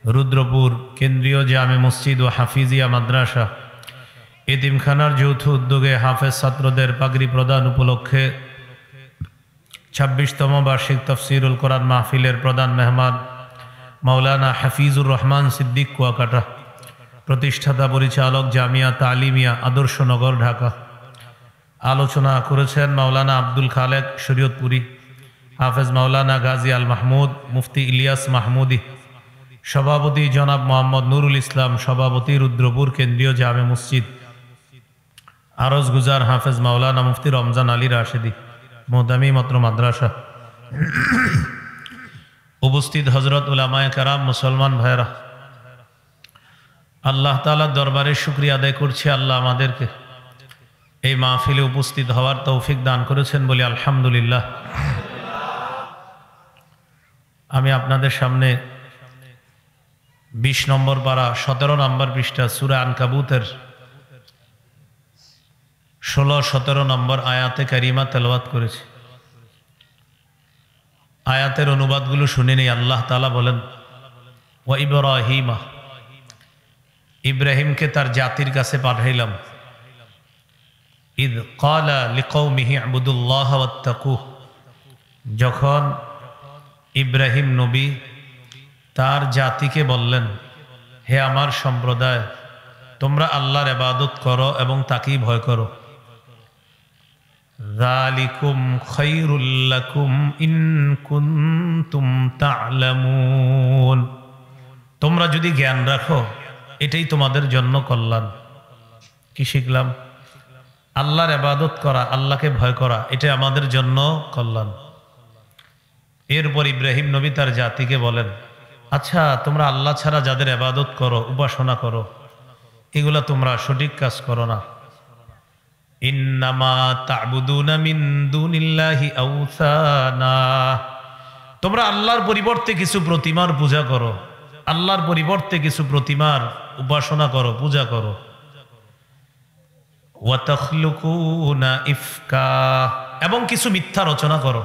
রুদ্রপুর কেন্দ্রীয় জামে মসজিদ ও হাফিজিয়া মাদ্রাসা এতিমখানার যৌথ উদ্যোগে হাফেজ ছাত্রদের পাগড়ি প্রদান উপলক্ষে ২৬তম বার্ষিক তফসিরুল কোরআন মাহফিলের প্রধান মেহমান মাওলানা হাফিজুর রহমান সিদ্দিক কুয়াকাটা, প্রতিষ্ঠাতা পরিচালক জামিয়া তালিমিয়া আদর্শনগর ঢাকা। আলোচনা করেছেন মাওলানা আব্দুল খালেক শরীয়তপুরি, হাফেজ মাওলানা গাজী আল মাহমুদ, মুফতি ইলিয়াস মাহমুদি, সভাপতি জনাব মোহাম্মদ নুরুল ইসলাম, সভাপতি রুদ্রপুর কেন্দ্রীয় জামে মসজিদ। আরজ গুজার হাফেজ মাওলানা মুফতি রমজান আলী রাশেদি, মোহতামি মত্র মাদ্রাসা। উপস্থিত হজরত উলামায়ে কেরাম, মুসলমান ভাইরা, আল্লাহ তাআলার দরবারে শুকরিয়া আদায় করছি। আল্লাহ আমাদেরকে এই মাহফিলে উপস্থিত হওয়ার তৌফিক দান করেছেন বলি আলহামদুলিল্লাহ। আমি আপনাদের সামনে ২০ নম্বর পারা ১৭ নম্বর পৃষ্ঠা সূরা আনকাবুতের ১৬-১৭ নম্বর আয়াতে কারিমা তেলাওয়াত করেছি। আয়াতের অনুবাদগুলো শুনে নেই। আল্লাহ তাআলা বলেন, ওয়া ইব্রাহিমা, ইব্রাহিমকে তার জাতির কাছে পাঠাইলাম। ইদ ক্বালা লিকওমিহি ইবুদুল্লাহ ওয়াত্তাকুহ, যখন ইব্রাহিম নবী তার জাতিকে বললেন, হে আমার সম্প্রদায়, তোমরা আল্লাহর ইবাদত করো এবং তাকেই ভয় করো। যালিকুম খায়রুল লাকুম ইন কুনতুম তা'লামুন, তোমরা যদি জ্ঞান রাখো এটাই তোমাদের জন্য কল্যাণ। কি শিখলাম? আল্লাহর ইবাদত করা, আল্লাহকে ভয় করা, এটা আমাদের জন্য কল্যাণ। এরপর ইব্রাহিম নবী তার জাতিকে বলেন, আচ্ছা তোমরা আল্লাহ ছাড়া যাদের ইবাদত করো, উপাসনা করো, এগুলা তোমরা সঠিক কাজ করো না। ইন্নামা তা'বুদুনা মিন দুনিল্লাহি আওসানা, তোমরা আল্লাহর পরিবর্তে কিছু প্রতিমার পূজা করো, আল্লাহর পরিবর্তে কিছু প্রতিমার উপাসনা করো, পূজা করো। ওয়া তাখলুকুনা ইফকা, এবং কিছু মিথ্যা রচনা করো।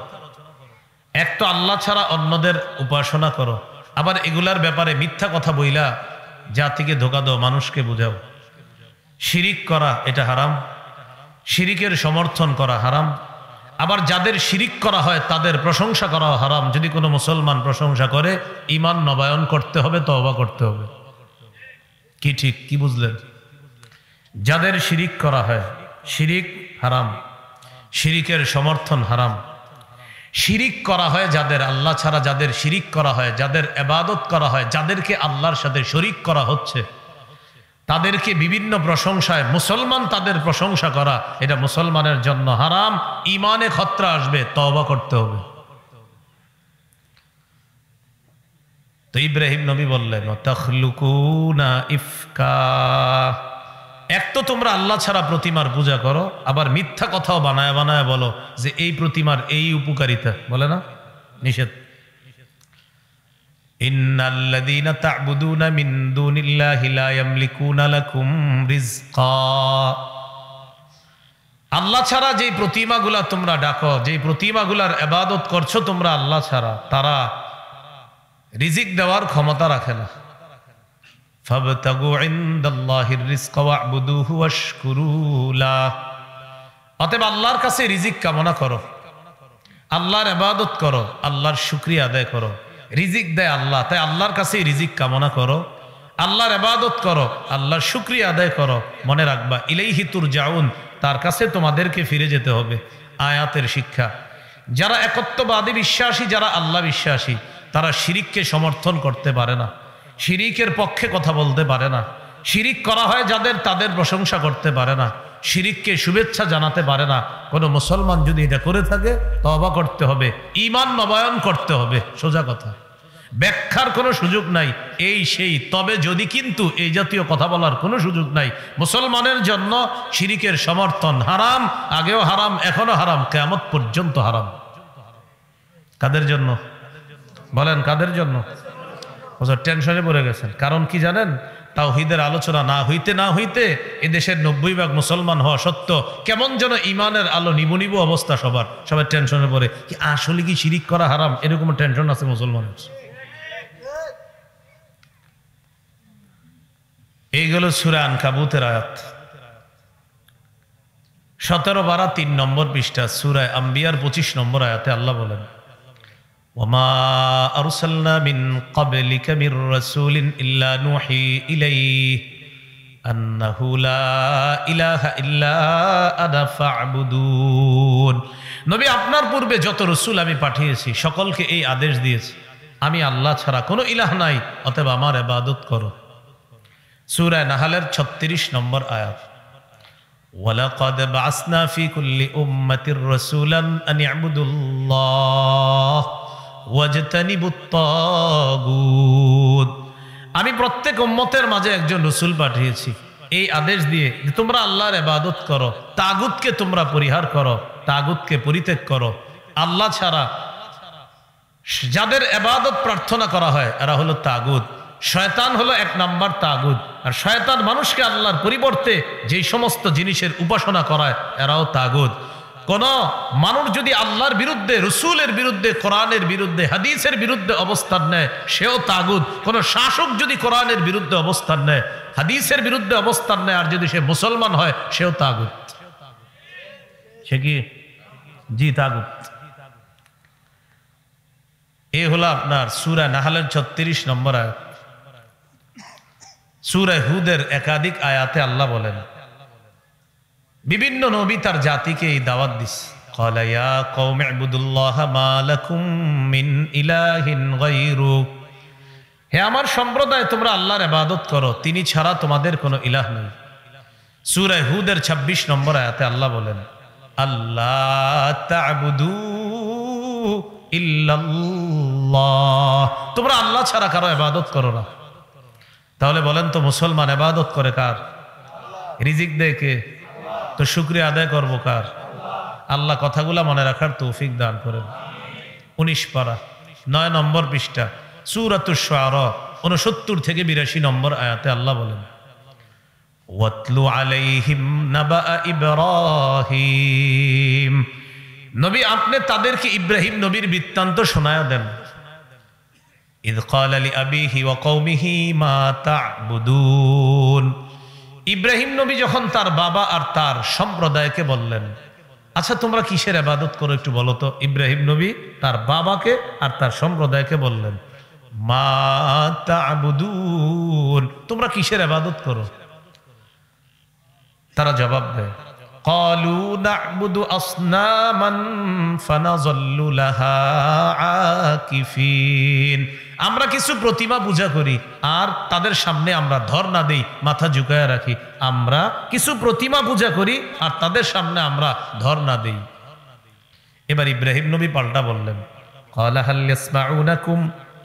এক তো আল্লাহ ছাড়া অন্যদের উপাসনা করো, আবার এগুলার ব্যাপারে মিথ্যা কথা বইলা জাতিকে ধোঁকা দাও, মানুষকে বুঝাও। শিরিক করা এটা হারাম, শিরিকের সমর্থন করা হারাম। আবার যাদের শিরিক করা হয় তাদের প্রশংসা করা হারাম। যদি কোনো মুসলমান প্রশংসা করে, ঈমান নবায়ন করতে হবে, তওবা করতে হবে। কি ঠিক? কি বুঝলেন? যাদের শিরিক করা হয়, শিরিক হারাম, শিরিকের সমর্থন হারাম। শিরিক করা হয় যাদের, আল্লাহ ছাড়া যাদের শিরিক করা হয়, যাদের ইবাদত করা হয়, যাদেরকে আল্লাহর সাথে শরীক করা হচ্ছে, তাদেরকে বিভিন্ন প্রশংসায় মুসলমান তাদের প্রশংসা করা, এটা মুসলমানের জন্য হারাম। ঈমানে খতরা আসবে, তওবা করতে হবে। তো ইব্রাহিম নবী বললেন, তাখলুকুনা ইফকা, এক তো তোমরা আল্লাহ ছাড়া প্রতিমার পূজা করো, আবার মিথ্যা কথাও বানায় বানায় বলো যে এই প্রতিমার এই উপকারিতা, বলে না? নিষেধ। ইন্নাল্লাযীনা তা'বুদুনা মিন দুনিল্লাহি লা ইয়ামলিকুনা লাকুম রিজকা, আল্লাহ ছাড়া যেই প্রতিমাগুলা তোমরা ডাকো, যেই প্রতিমাগুলার ইবাদত করছো তোমরা আল্লাহ ছাড়া, তারা রিজিক দেওয়ার ক্ষমতা রাখে না। ফাবতাগু ইনদাল্লাহির রিজকা ওয়া'বুদুহু ওয়াশকুরু লাহ, অতএব আল্লাহর কাছে রিজিক কামনা করো, আল্লাহর ইবাদত করো, আল্লাহর শুকরিয়া আদায় করো। রিজিক দেয় আল্লাহ, তাই আল্লাহর কাছে রিজিক কামনা করো, আল্লাহর ইবাদত করো, আল্লাহর শুকরিয়া আদায় করো। মনে রাখবা, ইলাইহি তুরজাউন, তার কাছে তোমাদেরকে ফিরে যেতে হবে। আয়াতের শিক্ষা, যারা একত্ববাদী বিশ্বাসী, যারা আল্লাহ বিশ্বাসী, তারা শিরিককে সমর্থন করতে পারে না, শিরিকের পক্ষে কথা বলতে পারে না। শিরিক করা হয় যাদের, তাদের প্রশংসা করতে পারে না, শিরিককে শুভেচ্ছা জানাতে পারে না। কোনো মুসলমান যদি এটা করে থাকে, তওবা করতে হবে, ঈমান নবায়ন করতে হবে। সোজা কথা, ব্যাখ্যার কোনো সুযোগ নাই, এই সেই তবে যদি, কিন্তু এই জাতীয় কথা বলার কোনো সুযোগ নাই। মুসলমানের জন্য শিরিকের সমর্থন হারাম, আগেও হারাম, এখনো হারাম, কিয়ামত পর্যন্ত হারাম। কাদের জন্য বলেন? কাদের জন্য? টেনশনে পড়ে গেছেন। কারণ কি জানেন? তাওহীদের আলোচনা না হইতে না হইতে এদেশের 90% মুসলমান হওয়া সত্ত্বেও কেমন যেন ইমানের আলো নিবু নিবু অবস্থা। সবাই টেনশনে পড়ে, কি আসলে কি শিরিক করা হারাম, এরকম টেনশন আছে মুসলমানের। এইগুলো সূরা আনকাবুতের আয়াত 17-12 3 নম্বর পৃষ্ঠা, সূরা আম্বিয়ার 25 নম্বর আয়াতে আল্লাহ বলেন, ওয়ামা আরসালনা মিন ক্বাবলিকা মির রাসূলিন ইল্লা নুহি ইলাইহি আন্নাহু লা ইলাহা ইল্লা আনা ফা'বুদুন। নবী, আপনার পূর্বে যত রাসূল আমি পাঠিয়েছি সকলকে এই আদেশ দিয়েছি, আমি আল্লাহ ছাড়া কোনো ইলাহ নাই, অতএব আমার ইবাদত করো। সূরা নাহলের 36 নম্বর আয়াত, ওয়ালাকাদ বা'আসনা ফি কুল্লি উম্মাতির রাসূলান আন ই'বুদুল্লাহ ওয়াজতানিবুত তাগুত। আমি প্রত্যেক উম্মতের মাঝে একজন রাসূল পাঠিয়েছি এই আদেশ দিয়ে যে তোমরা আল্লাহর ইবাদত করো, তাগুতকে তোমরা পরিহার করো, তাগুতকে পরিত্যাগ করো। আল্লাহ ছাড়া যাদের ইবাদত প্রার্থনা করা হয় এরা হলো তাগুত। শয়তান হলো 1 নাম্বার তাগুত, আর শয়তান মানুষকে আল্লাহর পরিবর্তে যেই সমস্ত জিনিসের উপাসনা করায় এরাও তাগুত। কোন মানুষ যদি আল্লাহর বিরুদ্ধে, রসুলের বিরুদ্ধে, কোরআনের বিরুদ্ধে, হাদিসের বিরুদ্ধে অবস্থান নেয় সেও তাগুত। কোন শাসক যদি কোরআনের বিরুদ্ধে অবস্থান নেয়, হাদিসের বিরুদ্ধে অবস্থান নেয়, আর যদি সে মুসলমান হয় সেও তাগুত। সে কি? জি, তাগুত। এ হলো আপনার সূরা নাহলের 36 নম্বর আয়াত। সূরা হুদের একাধিক আয়াতে আল্লাহ বলেন, বিভিন্ন নবী তার জাতিকে এই দাওয়াত দিছে, ক্বালা ইয়া কওমি ইবুদুল্লাহ মা লাকুম মিন ইলাহিন গায়রু। হে আমার সম্প্রদায়, তোমরা আল্লাহর ইবাদত করো, তিনি ছাড়া তোমাদের কোনো ইলাহ নেই। সূরা হুদের 26 নম্বর আয়াতে আল্লাহ বলেন, আল্লাহ তা'বুদু ইল্লাল্লাহ, তোমরা আল্লাহ ছাড়া কারো ইবাদত করো না। তাহলে বলেন তো, মুসলমান ইবাদত করে কার? রিজিক দেয় কে? তো শুকরিয়া আদায় করব কার? আল্লাহ কথাগুলা মনে রাখার তৌফিক দান করেন। 19 পারা 9 নম্বর পৃষ্ঠা, সূরাতুশ শুআরা 69 থেকে 82 নম্বর আয়াতে আল্লাহ বলেন, ওয়াতলু আলাইহিম নাবা ইব্রাহিম। নবী, আপনি তাদেরকে ইব্রাহিম নবীর বৃত্তান্ত শোনায়া দেন। ইয ক্বালা লিআবিহি ওয়া কওমিহি মা তা'বুদুন। ইব্রাহিম নবী যখন তার বাবা আর তার সম্প্রদায়কে বললেন, আচ্ছা তোমরা কিসের ইবাদত করো একটু বলো তো। ইব্রাহিম নবী তার বাবাকে আর তার সম্প্রদায়কে বললেন, মা তা'বুদুন, তোমরা কিসের ইবাদত করো? তারা জবাব দেয়, ক্বালু না'বুদু আসনামান ফানাযাল্লু লাহা আকিফিন। আমরা কিছু প্রতিমা পূজা করি আর তাদের সামনে আমরা ধর্ণা দেই, মাথা ঝুঁকায় রাখি। আমরা কিছু প্রতিমা পূজা করি আর তাদের সামনে আমরা ধর্ণা দেই। এবার ইব্রাহিম নবী পাল্টা বললেন, ক্বালা হাল ইয়াসমাউনাকুম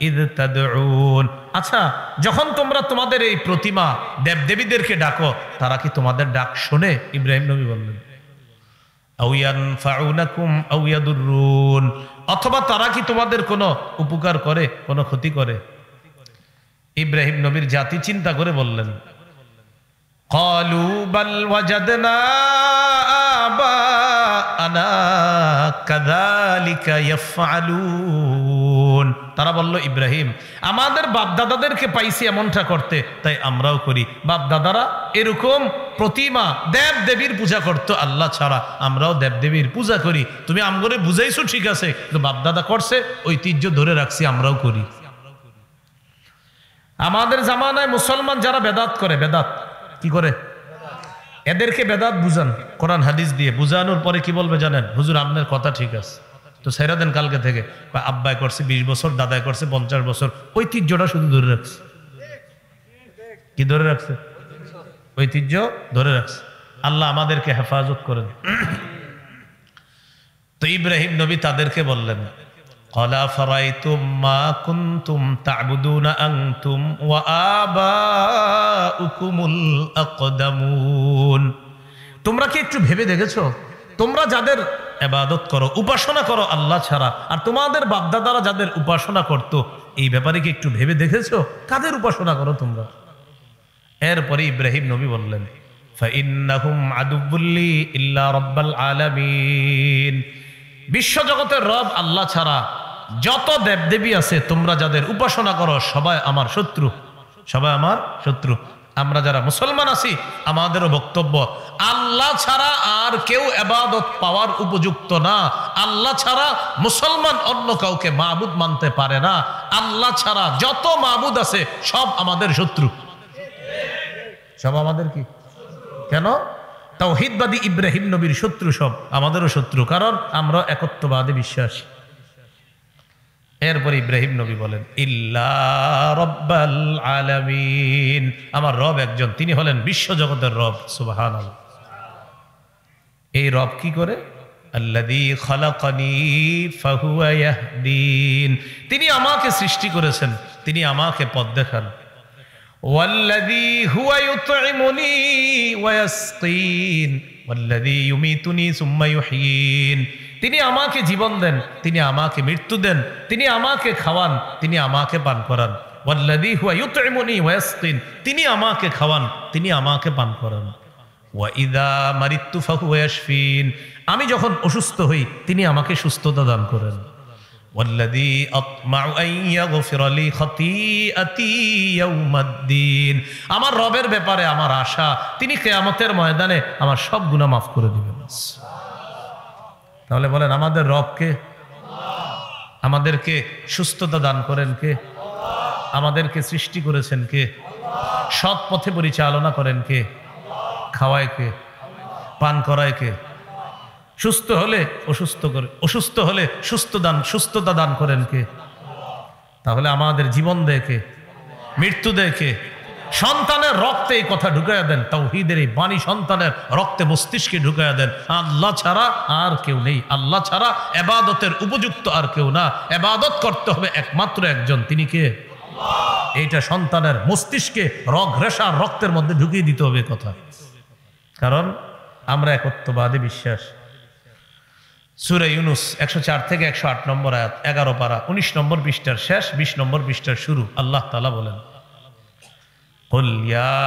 ইয তাদউন। আচ্ছা, যখন তোমরা তোমাদের এই প্রতিমা দেবদেবীদেরকে ডাকো, তারা কি তোমাদের ডাক শোনে? ইব্রাহিম নবী বললেন, আও ইয়ানফাউনাকুম আও ইয়াদুররুন, অথবা তারা কি তোমাদের কোনো উপকার করে, কোনো ক্ষতি করে? ইব্রাহিম নবীর জাতি চিন্তা করে বললেন, ক্বালু বাল ওয়াজাদনা আবাআনা কাযালিকা ইয়াফআলুন। তারা বলল, ইব্রাহিম, আমাদের বাপদাদাদেরকে পাইছি এমনটা করতে, তাই আমরাও করি। বাপদাদারা এরকম প্রতিমা দেব দেবীর পূজা করত আল্লাহ ছাড়া, আমরাও দেব দেবীর পূজা করি। তুমি আমগরে বুঝাইছো ঠিক আছে, কিন্তু বাপদাদা করছে, ঐতিহ্য ধরে রাখছি, আমরাও করি। আমাদের জামানায় মুসলমান যারা বেদাত করে, বেদাত কি করে? এদেরকে বেদাত বুঝান কোরআন হাদিস দিয়ে। বুঝানোর পরে কি বলবে জানেন? হুজুর আপনার কথা ঠিক আছে, তো ছেড়ে দেন কালকে থেকে। আব্বাই করছে 20 বছর, দাদাই করছে 50 বছর, ঐতিহ্যটা শুধু ধরে রাখছে। কি ধরে রাখছে? ঐতিহ্য ধরে রাখছে। আল্লাহ আমাদেরকে হেফাজত করেন। তো ইব্রাহিম নবী তাদেরকে বললেন, ক্বালা ফারাইতুম মা কুনতুম তা'বুদুনা আনতুম ওয়া আবাউকুমুল আকদামুন। তোমরা কি একটু ভেবে দেখেছো, তোমরা যাদের ইবাদত করো, উপাসনা করো আল্লাহ ছাড়া, আর তোমাদের বাপদাদারা যাদের উপাসনা করত, এই ব্যাপারে কি একটু ভেবে দেখেছো কাদের উপাসনা করো তোমরা? এরপরে ইব্রাহিম নবী বললেন, ফাইন্নাহুম আদুবুল্লি ইল্লা রাব্বাল আলামিন। বিশ্বজগতের রব আল্লাহ ছাড়া যত দেবদেবী আছে, তোমরা যাদের উপাসনা করো, সবাই আমার শত্রু, সবাই আমার শত্রু। আমরা যারা মুসলমান আছি আমাদেরও বক্তব্য, আল্লাহ ছাড়া আর কেউ ইবাদত পাওয়ার উপযুক্ত না। আল্লাহ ছাড়া মুসলমান অন্য কাউকে মাবুদ মানতে পারে না। আল্লাহ ছাড়া যত মাবুদ আছে সব আমাদের শত্রু, সব আমাদের কি? কেন? তাওহীদবাদী ইব্রাহিম নবীর শত্রু সব আমাদেরও শত্রু, কারণ আমরা একত্ববাদে বিশ্বাসী। এরপর ইব্রাহিম নবী বলেন ইল্লা রাব্বাল আলামিন, আমার রব একজন, তিনি হলেন বিশ্বজগতের রব। সুবহানাল্লাহ। এই রব কি করে? আল্লাযী খালাকানি ফাহুয়া ইয়াহদিন, তিনি আমাকে সৃষ্টি করেছেন, তিনি আমাকে পথ দেখান। ওয়াল্লাযী হুয়া ইউতঈমুনি ওয়া ইয়াসকিন ওয়াল্লাযী ইউমীতুনি সুম্মা ইউহয়িন, তিনি আমাকে জীবন দেন, তিনি আমাকে মৃত্যু দেন, তিনি আমাকে খাওয়ান, তিনি আমাকে পান করান। ওয়াল্লাযী হুয়া ইউতঈমুনি ওয়া ইয়াসকিন, তিনি আমাকে খাওয়ান, তিনি আমাকে পান করান। ওয়া ইযা মারিতু ফাহুয়া ইয়াশফিন, আমি যখন অসুস্থ হই তিনি আমাকে সুস্থতা দান করেন। ওয়াল্লাযী আতমাউ আন ইয়াগফিরা লি খাতীআতি ইয়াউমাদ্দিন, আমার রবের ব্যাপারে আমার আশা তিনি কিয়ামতের ময়দানে আমার সব গুনাহ মাফ করে দিবেন। তাহলে বলেন আমাদের রব কে? আমাদেরকে সুস্থতা দান করেন কে? আমাদেরকে সৃষ্টি করেছেন কে? সৎ পথে পরিচালনা করেন কে? খাওয়ায় কে? পান করায় কে? সুস্থ হলে অসুস্থ করে, অসুস্থ হলে সুস্থতা দান করেন কে? তাহলে আমাদের জীবন দেয় কে? মৃত্যু দেয় কে? সন্তানের রক্তে এই কথা ঢুকাইয়া দেন, তাওহীদের এই বাণী সন্তানের রক্তে মস্তিষ্কে ঢুকাইয়া দেন। আল্লাহ ছাড়া আর কেউ নেই, আল্লাহ ছাড়া ইবাদতের উপযুক্ত আর কেউ না, ইবাদত করতে হবে একমাত্র একজন, তিনি কে? এইটা সন্তানের মস্তিষ্কে রেশার রক্তের মধ্যে ঢুকিয়ে দিতে হবে কথা, কারণ আমরা একত্ববাদে বিশ্বাস। সূরা ইউনূস 104 থেকে 108 নম্বর আয়াত, 11 পারা 19 নম্বর পৃষ্ঠার শেষ, 20 নম্বর পৃষ্ঠার শুরু। আল্লাহ তাআলা বলেন কুল ইয়া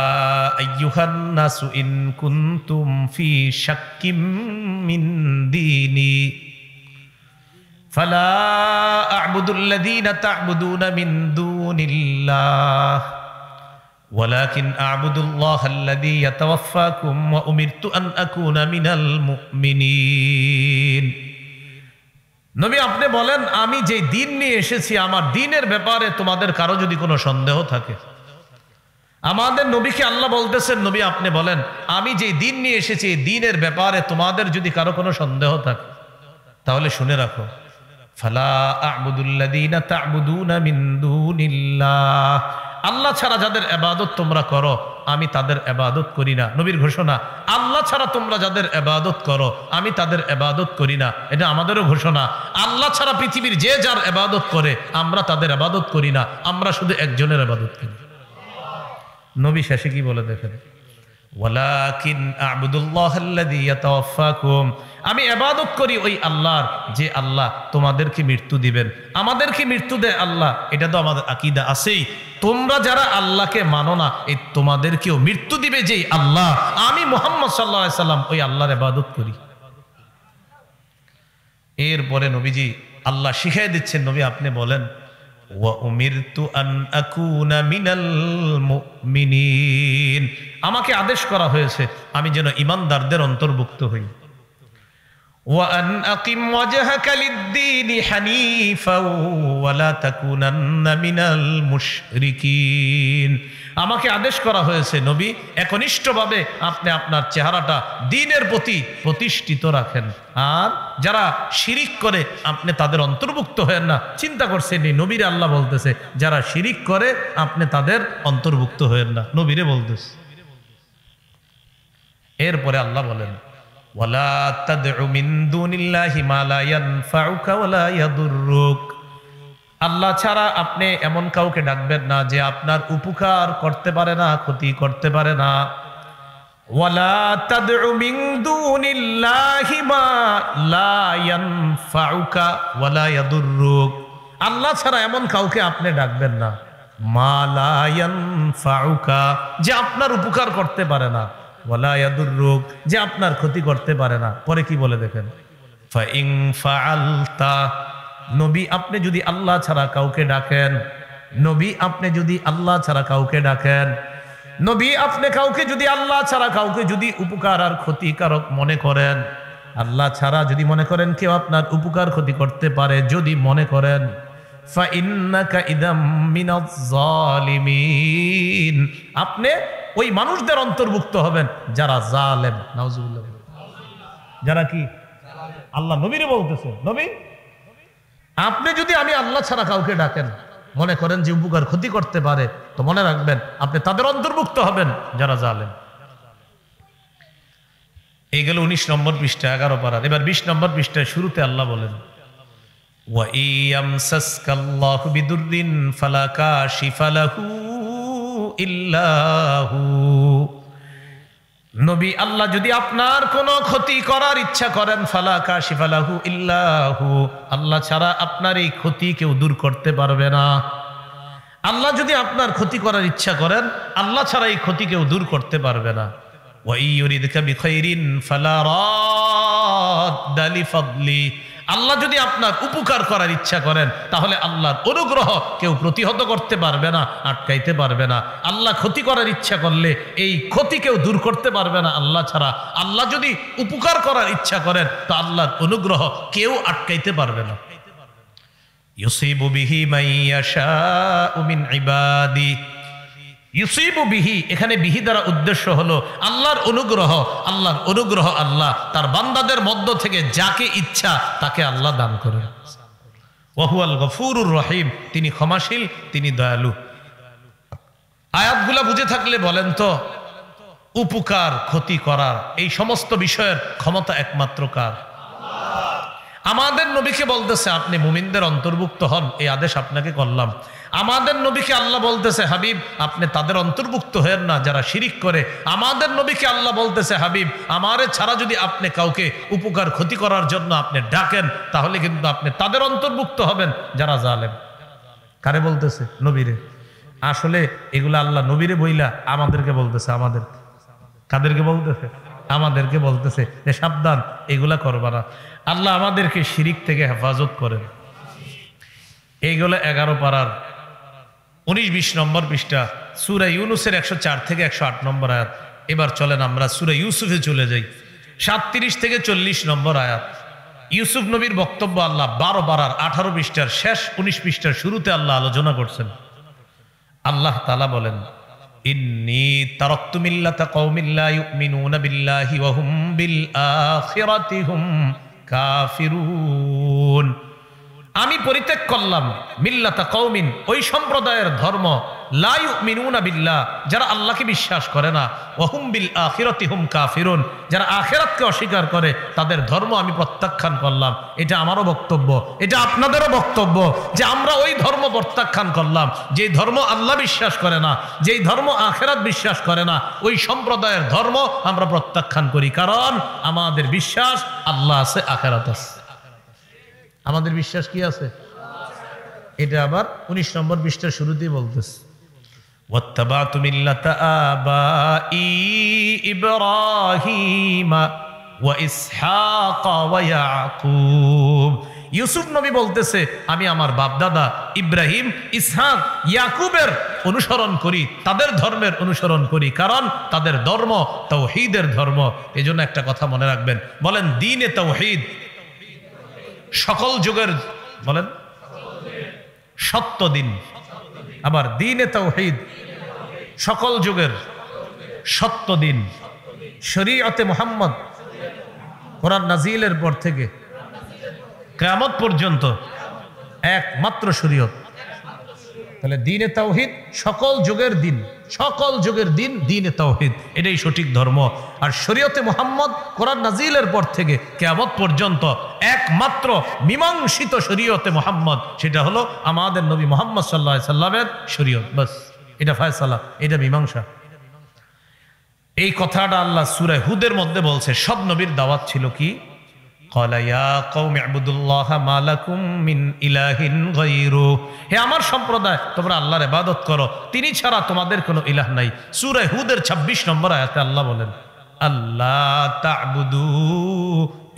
আইয়ুহান নাসু ইন কুনতুম ফি শাক্কিম মিন দীনি ফালা আ'বুদুল্লাযীনা তা'বুদুনা মিন দুনিল্লাহ ওয়ালাকিন আ'বুদুল্লাহাল্লাযী ইয়াতাওয়াফফাকুম ওয়া উমিরতু আন আকুনা মিনাল মুমিনিন। নবী আপনি বলেন আমি যে দিন নিয়ে এসেছি আমার দিনের ব্যাপারে তোমাদের কারো যদি কোনো সন্দেহ থাকে, আমাদের নবীকে আল্লাহ বলতেছেন নবী আপনি বলেন আমি যে দিন নিয়ে এসেছি এই দিনের ব্যাপারে তোমাদের যদি কারো কোনো সন্দেহ থাকে তাহলে শুনে রাখো, ফালা আ'বুদুল্লাযীনা তা'বুদুনা মিন দুনিল্লাহ, আল্লাহ ছাড়া যাদের ইবাদত তোমরা করো আমি তাদের ইবাদত করি না। নবীর ঘোষণা, আল্লাহ ছাড়া তোমরা যাদের ইবাদত করো আমি তাদের ইবাদত করি না। এটা আমাদেরও ঘোষণা, আল্লাহ ছাড়া পৃথিবীর যে যার ইবাদত করে আমরা তাদের ইবাদত করি না, আমরা শুধু একজনের ইবাদত করি। নবী শেষে কি বলে দেখেন, ওয়ালাকিন আ'বুদুল্লাহাল্লাযী ইয়াতাওয়াফফাকুম, আমি ইবাদত করি ওই আল্লাহর যে আল্লাহ তোমাদেরকে মৃত্যু দিবেন। আমাদেরকে মৃত্যু দেয় আল্লাহ, এটা তো আমাদের আকীদা আছেই। তোমরা যারা আল্লাহকে মানো না এই তোমাদেরকেও মৃত্যু দিবে যেই আল্লাহ, আমি মুহাম্মদ সাল্লাল্লাহু আলাইহি সাল্লাম ওই আল্লাহর ইবাদত করি। এরপরে নবীজি আল্লাহ শিখিয়ে দিচ্ছেন, নবী আপনি বলেন ওয়া উমিরতু আন আকুনা মিনাল মুমিনিন, আমাকে আদেশ করা হয়েছে আমি যেন ঈমানদারদের অন্তর্ভুক্ত হই। ওয়া আন আকিম ওয়াজহাকা লিদ-দীনি হানিফা ওয়া লা তাকুনান্না মিনাল মুশরিকিন, আমাকে আদেশ করা হয়েছে নবী একনিষ্ঠভাবে আপনি আপনার চেহারাটা দ্বীনের প্রতি প্রতিষ্ঠিত রাখেন, আর যারা শিরিক করে আপনি তাদের অন্তর্ভুক্ত হয়েন না। চিন্তা করছেন এই নবীরে আল্লাহ বলতেছে যারা শিরিক করে আপনি তাদের অন্তর্ভুক্ত হয়েন না, নবীরে বলতেছে। এরপরে আল্লাহ বলেন ওয়ালা তাদউ মিন দুনিল্লাহি মা লা ইয়ানফাউকা ওয়া লা ইয়াদুররুক, আল্লাহ ছাড়া আপনি এমন কাউকে ডাকবেন না যে আপনার উপকার করতে পারে না, ক্ষতি করতে পারে না। ওয়ালা তাদউ মিন দুনিল্লাহি মা লা ইয়ানফাউকা ওয়া লা ইয়াদুররুক, আল্লাহ ছাড়া এমন কাউকে আপনি ডাকবেন না মা লা ইয়ানফাউকা, যে আপনার উপকার করতে পারে না, ওয়ালা ইয়াদুররুক, যে আপনার ক্ষতি করতে পারে না। পরে কি বলে দেখেন, ফা ইন ফাআলতা, নবী আপনি যদি আল্লাহ ছাড়া কাউকে ডাকেন, নবী আপনি যদি আল্লাহ ছাড়া কাউকে ডাকেন, নবী আপনি কাউকে যদি আল্লাহ ছাড়া কাউকে যদি উপকার আর ক্ষতিকারক মনে করেন, আল্লাহ ছাড়া যদি মনে করেন কেউ আপনার উপকার ক্ষতি করতে পারে, যদি মনে করেন, ফাইন্নাকা ইদাম মিনাজ জালিমিন, আপনি ওই মানুষদের অন্তর্ভুক্ত হবেন যারা জালেম। নাউজুবিল্লাহ। যারা কি? আল্লাহ নবীরে বলতেছে, নবী আপনি যদি আমি আল্লাহ ছাড়া কাউকে ডাকেন, মনে করেন যে উপকার ক্ষতি করতে পারে, তো মনে রাখবেন আপনি তাদের অন্তর্ভুক্ত হবেন যারা জালেম। এই গেল 19 নম্বর পৃষ্ঠা 11 পারার। এবার 20 নম্বর পৃষ্ঠায় শুরুতে আল্লাহ বলেন, ওয়া ইয়ামসাসকাল্লাহু বিদুররিন ফালা কাশিফা লাহু ইল্লা হু। নবী আল্লাহ যদি আপনার কোনো ক্ষতি করার ইচ্ছা করেন, ফালা কাশিফা লাহু ইল্লা হু, আল্লাহ ছাড়া আপনার এই ক্ষতি কেউ দূর করতে পারবে না। আল্লাহ যদি আপনার ক্ষতি করার ইচ্ছা করেন, আল্লাহ ছাড়া এই ক্ষতি কেউ দূর করতে পারবে না। ওয়া ইয়ুরিদকা বিখাইরিন ফালা রাদ্দা লিফাদলি, আল্লাহ যদি আপনার উপকার করার ইচ্ছা করেন, তাহলে আল্লাহর অনুগ্রহ কেউ প্রতিহত করতে পারবে না, আটকাইতে পারবে না। আল্লাহ ক্ষতি করার ইচ্ছা করলে এই ক্ষতি কেউ দূর করতে পারবে না আল্লাহ ছাড়া। আল্লাহ যদি উপকার করার ইচ্ছা করেন, তো আল্লাহর অনুগ্রহ কেউ আটকাইতে পারবে না। ইউসিবু বিহি মান ইয়াশাউ মিন ইবাদি, ইউসিবু বিহি, এখানে বিহি দ্বারা উদ্দেশ্য হলো আল্লাহর অনুগ্রহ। আল্লাহর অনুগ্রহ আল্লাহ তার বান্দাদের মধ্য থেকে যাকে ইচ্ছা তাকে আল্লাহ দান করেন। ওয়া হুয়াল গফুরুর রহিম, তিনি ক্ষমাশীল, তিনি দয়ালু। আয়াতগুলা বুঝে থাকলে বলেন তো, উপকার ক্ষতি করার এই সমস্ত বিষয়ের ক্ষমতা একমাত্র কার? আমাদের নবীকে বলতেছে আপনি মুমিনদের অন্তর্ভুক্ত হন, এই আদেশ আপনাকে করলাম। আমাদের নবীকে আল্লাহ বলতেছে, হাবিব আপনি তাদের অন্তর্ভুক্ত হয়েন না যারা শিরিক করে। আমাদের নবীকে আল্লাহ বলতেছে, হাবিব আমারে ছাড়া যদি আপনি কাউকে উপকার ক্ষতি করার জন্য আপনি ডাকেন, তাহলে কিন্তু আপনি তাদের অন্তর্ভুক্ত হবেন যারা জালেম। কারে বলতেছে? নবীরে। আসলে এগুলা আল্লাহ নবীরে বইলা আমাদেরকে বলতেছে। আমাদের কাদেরকে বলতেছে? আমাদেরকে বলতেছে যে সাবধান, এগুলা করবা না। আল্লাহ আমাদেরকে শিরিক থেকে হেফাজত করেন। এইগুলো 11 পারার 19-20 নম্বর পৃষ্ঠা, সূরা ইউনূসের 104 থেকে 108 নম্বর আয়াত। এবার চলেন আমরা সূরা ইউসুফে চলে যাই, 37 থেকে 40 নম্বর আয়াত। ইউসুফ নবীর বক্তব্য আল্লাহ 12 পারার 18 পৃষ্ঠার শেষ 19 পৃষ্ঠার শুরুতে আল্লাহ আলোচনা করছেন। আল্লাহ তাআলা বলেন, ইন্নী তারাকতু মিল্লাতা কওমিন লা ইউমিনুনা বিল্লাহি ওয়া হুম বিল আখিরাতি হুম কাফিরুন, আমি পরিত্যাগ করলাম মিল্লাতা কওমিন, ওই সম্প্রদায়ের ধর্ম, লা ইউমিনুনা বিল্লাহ, যারা আল্লাহকে বিশ্বাস করে না, ওয়া হুম বিল আখিরাতি হুম কাফিরুন, যারা আখিরাতকে অস্বীকার করে, তাদের ধর্ম আমি প্রত্যাখ্যান করলাম। এটা আমারও বক্তব্য, এটা আপনাদেরও বক্তব্য যে আমরা ওই ধর্ম প্রত্যাখ্যান করলাম, যেই ধর্ম আল্লাহ বিশ্বাস করে না, যেই ধর্ম আখিরাত বিশ্বাস করে না, ওই সম্প্রদায়ের ধর্ম আমরা প্রত্যাখ্যান করি। কারণ আমাদের বিশ্বাস আল্লাহ আছে, আখিরাত আছে। আমাদের বিশ্বাস কি আছে? এটা আবার 19 নম্বর পৃষ্ঠার শুরুতেই বলতেছে, ওয়াত্তাবাতু মিল্লাতা আবাই ইব্রাহিম ওয়া ইসহাক ওয়া ইয়াকুব। ইউসুফ নবী বলতেছে, আমি আমার বাপদাদা ইব্রাহিম, ইসহাক, ইয়াকুবের অনুসরণ করি, তাদের ধর্মের অনুসরণ করি, কারণ তাদের ধর্ম তাওহীদের ধর্ম। এজন্য একটা কথা মনে রাখবেন, বলেন দ্বীনে তাওহীদ সকল যুগের, বলেন সত্য দিন। আবার দ্বীনে তাওহীদ সকল যুগের সত্য দিন। শরীয়তে মুহাম্মদ কোরআন নাজিলের পর থেকে কিয়ামত পর্যন্ত একমাত্র শরীয়ত। তাহলে দ্বীনে তাওহীদ সকল যুগের দিন, সকল যুগের দিন দ্বীনে তাওহীদ, এটাই সঠিক ধর্ম। আর শরীয়তে মুহাম্মদ কোরআন নাজিলের পর থেকে কিয়ামত পর্যন্ত একমাত্র মীমাংসিত শরীয়তে মুহাম্মদ, সেটা হলো আমাদের নবী মুহাম্মদ সাল্লাল্লাহু আলাইহি সাল্লামের শরীয়ত। বাস, এটা ফায়সালা, এটা মীমাংসা। এই কথাটা আল্লাহ সূরা হুদের মধ্যে বলছে। সব নবীর দাওয়াত ছিল কি? ক্বালা ইয়া কওমি ইবুদুল্লাহা মা লাকুম মিন ইলাহিন গায়রু, হে আমার সম্প্রদায় তোমরা আল্লাহর ইবাদত করো, তিনি ছাড়া তোমাদের কোনো ইলাহ নাই। সূরা হুদের 26 নম্বর আয়াতে আল্লাহ বলেন, আল্লাহ তা'বুদু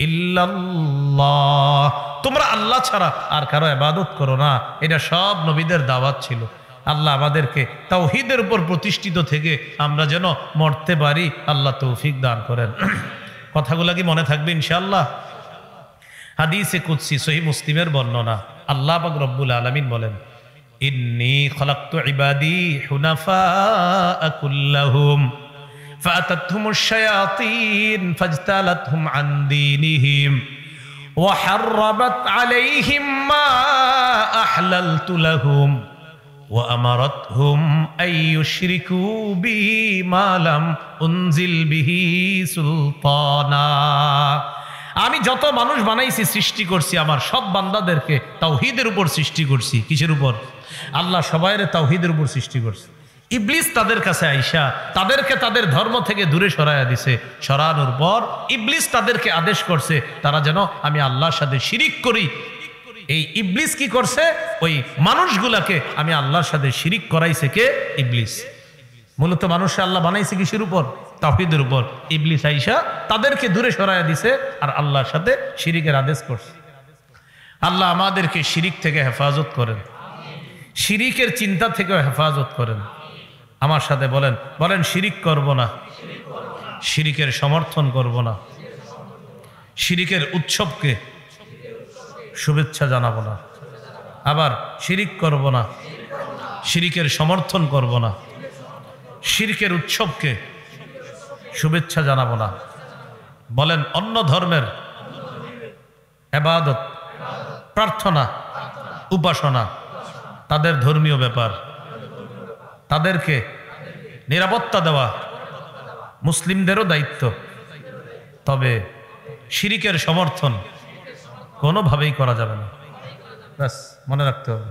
ইল্লাল্লাহ, তোমরা আল্লাহ ছাড়া আর কারো ইবাদত করো না। এটা সব নবীদের দাওয়াত ছিল। আল্লাহ আমাদেরকে তাওহীদের উপর প্রতিষ্ঠিত থেকে আমরা যেন মরতে পারি, আল্লাহ তৌফিক দান করেন। কথাগুলো কি মনে থাকবে ইনশাআল্লাহ? হাদিসে কুদসি সহিহ মুসলিমের বর্ণনা, আল্লাহ পাক রব্বুল আলামিন বলেন, ইন্নী খলাকতু ইবাদি হুনাফা কুল্লাহুম ফাআতাতহুমুশ শায়াতিন ফাজতালাতহুম আন দীনিহিম ওয়া হাররামাত আলাইহিম মা আহলালতু লাহুম ওয়া আমারাতহুম আন ইউশরিকু বি মা লাম উনজিল বিহি সুলতানা। আমি যত মানুষ বানাইছি, সৃষ্টি করছি, আমার সব বান্দাদেরকে তাওহীদের উপর সৃষ্টি করছি। কিসের উপর? আল্লাহ সবাইরে তাওহীদের উপর সৃষ্টি করছে। ইবলিস তাদের কাছে আইসা তাদেরকে তাদের ধর্ম থেকে দূরে সরাইয়া দিছে। সরানোর পর ইবলিস তাদেরকে আদেশ করছে তারা যেন আমি আল্লাহর সাথে শিরিক করি। এই ইবলিস কি করছে? ওই মানুষগুলাকে আমি আল্লাহর সাথে শিরিক করাইছে কে? ইবলিস। মূলত মানুষকে আল্লাহ বানাইছে কিসের উপর? তাওহীদের উপর। ইবলিস আইসা তাদেরকে দূরে সরাইয়া দিছে আর আল্লাহর সাথে শিরিকের আদেশ করছে। আল্লাহ আমাদেরকে শিরিক থেকে হেফাজত করেন, শিরিকের চিন্তা থেকেও হেফাজত করেন। আমার সাথে বলেন, বলেন শিরিক করব না, শিরিকের সমর্থন করব না, শিরিকের উৎসবকে শুভেচ্ছা জানাবো না, আবার শিরিক করব না, শিরিকের সমর্থন করব না, শিরকের উৎসবকে শুভেচ্ছা জানাবো না। বলেন অন্য ধর্মের ইবাদত, প্রার্থনা, উপাসনা তাদের ধর্মীয় ব্যাপার, তাদেরকে নিরাপত্তা দেওয়া মুসলিমদেরও দায়িত্ব। তবে শিরিকের সমর্থন কোনোভাবেই করা যাবে না। ব্যাস মনে রাখতে হবে।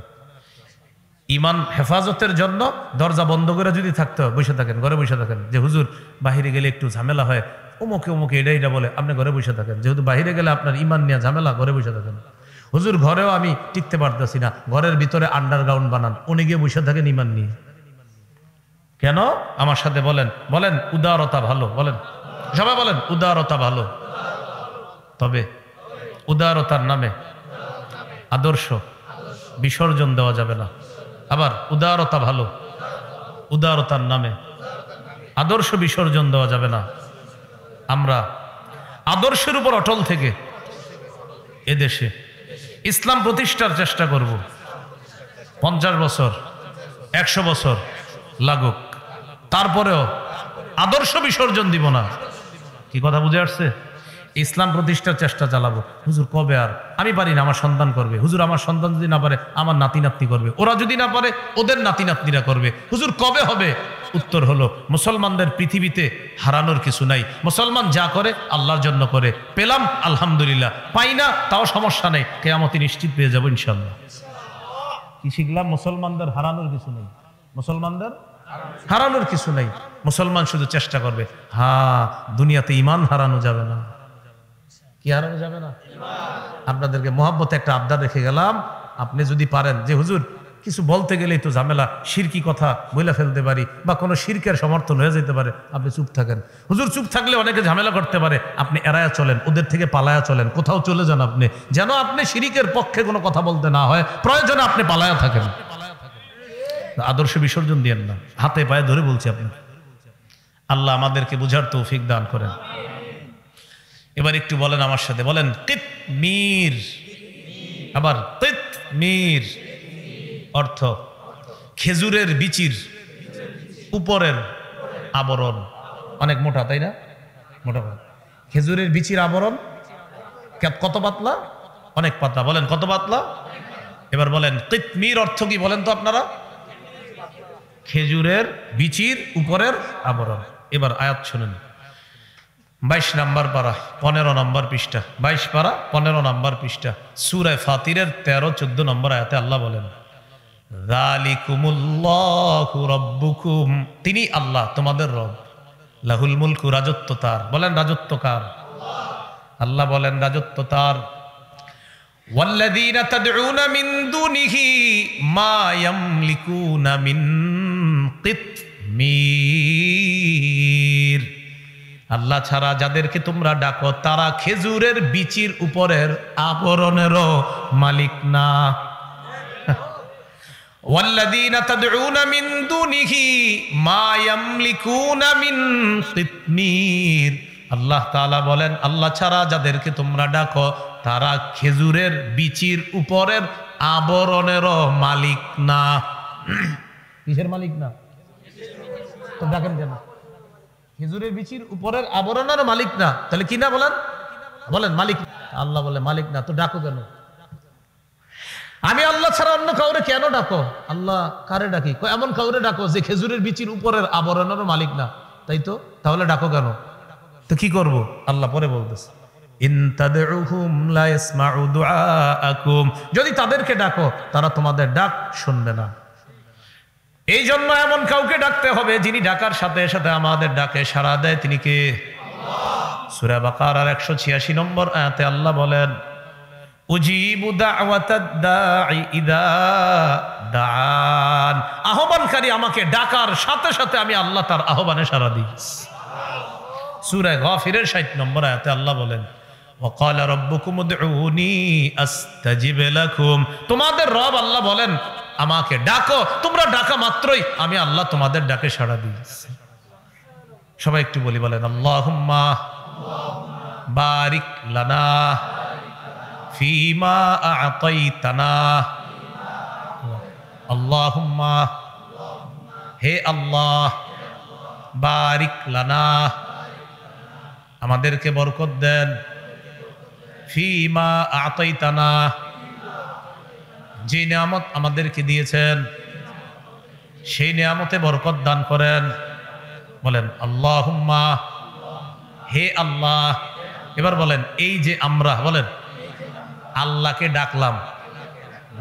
ইমান হেফাজতের জন্য দরজা বন্ধ করে যদি থাকতে হয়, বসে থাকেন, ঘরে বসে থাকেন। যে হুজুর বাহিরে গেলে একটু ঝামেলা হয়, অমুকে অমুকে এটা এটা বলে, আপনি ঘরে বসে থাকেন। যেহেতু বাহিরে গেলে আপনার ইমান নিয়ে ঝামেলা, ঘরে বসে থাকেন। হুজুর ঘরেও আমি টিকতে পারতেছি না, ঘরের ভিতরে আন্ডারগ্রাউন্ড বানান, উনি গিয়ে বসে থাকেন ইমান নিয়ে। কেন? আমার সাথে বলেন, বলেন উদারতা ভালো, বলেন সবাই বলেন উদারতা ভালো। তবে উদারতার নামে আদর্শ বিসর্জন দেওয়া যাবে না। আবার উদারতা ভালো, উদারতার নামে আদর্শ বিসর্জন দেওয়া যাবে না। আমরা আদর্শের উপর অটল থেকে এদেশে ইসলাম প্রতিষ্ঠার চেষ্টা করব। 50 বছর 100 বছর লাগুক, তারপরেও আদর্শ বিসর্জন দিব না। কি কথা বুঝে আসছে? ইসলাম প্রতিষ্ঠার চেষ্টা চালাবো। হুজুর কবে? আর আমি পারি না, আমার সন্তান করবে। হুজুর আমার সন্তান যদি না পারে আমার নাতি নাতনি করবে, ওরা যদি না পারে ওদের নাতি নাতনিরা করবে। হুজুর কবে হবে? উত্তর হলো মুসলমানদের পৃথিবীতে হারানোর কিছু নাই। মুসলমান যা করে আল্লাহর জন্য করে। পেলাম আলহামদুলিল্লাহ, পাই না তাও সমস্যা নেই, কিয়ামতে নিশ্চিত পেয়ে যাবো ইনশাআল্লাহ। কি শিখলাম? মুসলমানদের হারানোর কিছু নেই, মুসলমানদের হারানোর কিছু নেই। মুসলমান শুধু চেষ্টা করবে। হ্যাঁ, দুনিয়াতে ইমান হারানো যাবে না। কি হারানো যাবে না? আপনাদেরকে মহব্বতে একটা আবদার রেখে গেলাম। আপনি যদি পারেন যে হুজুর কিছু বলতে গেলেই তো ঝামেলা, শিরকি কথা বইলা ফেলতে পারি বা কোনো শিরকের সমর্থন হয়ে যেতে পারে, আপনি চুপ থাকেন। হুজুর চুপ থাকলে অনেকে ঝামেলা করতে পারে, আপনি এড়ায়া চলেন, ওদের থেকে পালায়া চলেন, কোথাও চলে যান আপনি, যেন আপনি শিরিকের পক্ষে কোনো কথা বলতে না হয়। প্রয়োজনে আপনি পালায়া থাকেন, আদর্শ বিসর্জন দিয়েন না। হাতে পায়ে ধরে বলছি আপনি। আল্লাহ আমাদেরকে বুঝার তৌফিক দান করেন। এবার একটু বলেন আমার সাথে, বলেন কিতমির। আবার কিতমির অর্থ খেজুরের বিচির উপরের আবরণ। অনেক মোটা, তাই না? মোটা। খেজুরের বিচির আবরণ কত পাতলা? অনেক পাতলা। বলেন কত পাতলা? এবার বলেন কিতমির অর্থ কি বলেন তো আপনারা? খেজুরের বিচির উপরের আবরণ। এবার আয়াত শুনেন। 22 নম্বর পারা 15 নম্বর পৃষ্ঠা, 22 পারা 15 নম্বর পৃষ্ঠা, সূরা ফাতিরের 13-14 নম্বর আয়াতে আল্লাহ বলেন, যালিকুমুল্লাহু রাব্বুকুম, তিনি আল্লাহ তোমাদের রব, লাহুল মুলকু, রাজত্ব তার। বলেন রাজত্ব কার? আল্লাহ বলেন রাজত্ব তার। ওয়াল্লাযীনা তাদউনা মিন দুনিহি মা ইয়ামলিকুনা মিন কিতমির, আল্লাহ ছাড়া যাদেরকে তোমরা ডাকো তারা খেজুরের বিচির উপরের আবরণেরও মালিক না। ওয়াল্লাযীনা তাদউনা মিন দুনিহি মা ইয়ামলিকুনা মিন কিতমির। আল্লাহ তাআলা বলেন, আল্লাহ ছাড়া যাদেরকে তোমরা ডাকো তারা খেজুরের বিচির উপরের আবরণেরও মালিক না। কিসের মালিক না? তো ডাকেন কেন? খেজুরের বিচির উপরের আবরণেরও মালিক না, তাহলে কি না বলেন? বলেন মালিক। আল্লাহ বলে মালিক না, তো ডাকো কেন? আমি আল্লাহ ছাড়া অন্য কাউরে কেন ডাকো? আল্লাহ কারে ডাকি? এমন কাউরে ডাকো যে খেজুরের বিচির উপরের আবরণেরও মালিক না, তাই তো, তাহলে ডাকো কেন? তো কি করব? আল্লাহ পরে বলতেছে, ইন তাদউহুম লা ইয়াসমাউ দুআআকুম, যদি তাদেরকে ডাকো তারা তোমাদের ডাক শুনবে না। এই জন্য এমন কাউকে ডাকতে হবে যিনি ডাকার সাথে সাথে আমাদের ডাকে সাড়া দেয়। তিনি কে? সূরা বাকারার 186 নম্বর আয়াতে আল্লাহ বলেন, উজিবু দাওয়াতাদ দাঈ ইযা দাআন, আহ্বানকারী আমাকে ডাকার সাথে সাথে আমি আল্লাহ তার আহ্বানে সাড়া দিই। সূরা গাফিরের 60 নম্বর আয়াতে আল্লাহ বলেন, ওয়াকালা রাব্বুকুম উদউনি আস্তাজিব লাকুম, তোমাদের রব আল্লাহ বলেন আমাকে ডাকো, তোমরা ডাকা মাত্রই আমি আল্লাহ তোমাদের ডাকে সাড়া দিই। সবাই একটু বলি, বলেন আল্লাহুম্মা বারিক লানা ফিমা আ'তাইতানা। আল্লাহুম্মা, হে আল্লাহ, বারিক লানা, আমাদেরকে বরকত দেন, ফিমা আ'তাইতানা, যে নিয়ামত আমাদেরকে দিয়েছেন সেই নিয়ামতে বরকত দান করেন। বলেন আল্লাহুম্মা, হে আল্লাহ। এবার বলেন, এই যে আমরা, বলেন আল্লাহকে ডাকলাম,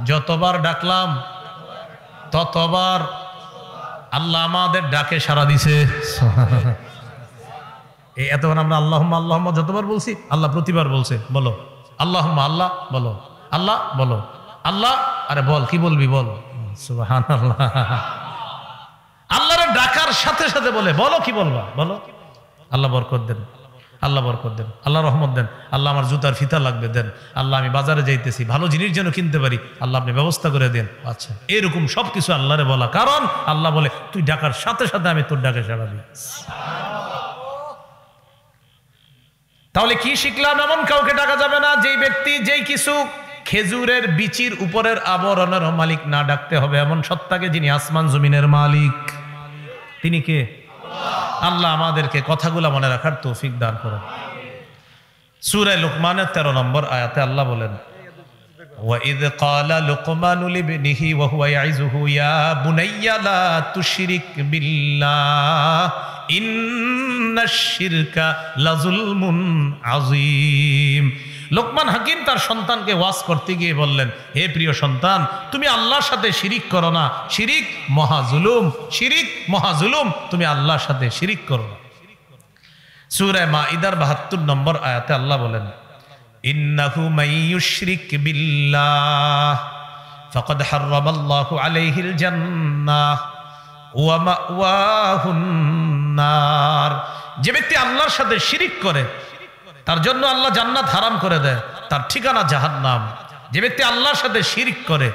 যতবার ডাকলাম ততবার আল্লাহ আমাদের ডাকে সাড়া দিছে। এই এতবার আমরা আল্লাহুম্মা আল্লাহুম্মা যতবার বলছি, আল্লাহ প্রতিবার বলছে, বলো আল্লাহুম্মা, আল্লাহ বলো, আল্লাহ বলো, আল্লাহ। আরে বল, কি বলবি বল, সুবহানাল্লাহ। আল্লাহর ডাকার সাথে সাথে বলে, বলো কি বলবা বলো। আল্লাহ বরকত দেন, আল্লাহ বরকত দেন, আল্লাহ রহমত দেন, আল্লাহ আমার জুতার ফিতা লাগবে দেন, আল্লাহ আমি বাজারে যাইতেছি ভালো জিনিস যেন কিনতে পারি, আল্লাহ আপনি ব্যবস্থা করে দেন। আচ্ছা, এরকম সবকিছু আল্লাহরে বলা, কারণ আল্লাহ বলে তুই ডাকার সাথে সাথে আমি তোর ডাকে সাড়া দিই। তাহলে কি শিখলাম? এমন কাউকে ডাকা যাবে না যেই ব্যক্তি, যেই কিছু খেজুরের বিচির উপরের আবরণের মালিক না, ডাকতে হবে এমন সত্তাকে যিনি আসমান জমিনের মালিক। তিনি কে? আল্লাহ আমাদেরকে কথাগুলো মনে রাখার তৌফিক দান করুন। সূরা লুকমানের 13 নম্বর আয়াতে আল্লাহ বলেন, وَإِذْ قَالَ لُقْمَانُ لِابْنِهِ وَهُوَ يَعِظُهُ يَا بُنَيَّ لَا تُشْرِكْ بِاللَّهِ إِنَّ الشِّرْكَ لَظُلْمٌ عَظِيمٌ। লোকমান হাকিম তার সন্তানকে ওয়াজ করতে গিয়ে বললেন, হে প্রিয় সন্তান, তুমি আল্লাহর সাথে শিরিক করো না, শিরিক মহাজুলুম, শিরিক মহাজুলুম, তুমি আল্লাহর সাথে শিরিক করো না। সূরা মাইদার 72 নম্বর আয়াতে আল্লাহ বলেন, ইন্নাহু মাইয়ুশরিক বিল্লাহ ফাকাদ হারামাল্লাহু আলাইহিল জান্নাহ ওয়া মাওয়াহুন নার। যে ব্যক্তি আল্লাহর সাথে শিরিক করে তার জন্য আল্লাহ জান্নাত হারাম করে দেয়, তার ঠিকানা জাহান্নাম। যে ব্যক্তি আল্লাহর সাথে শিরক করে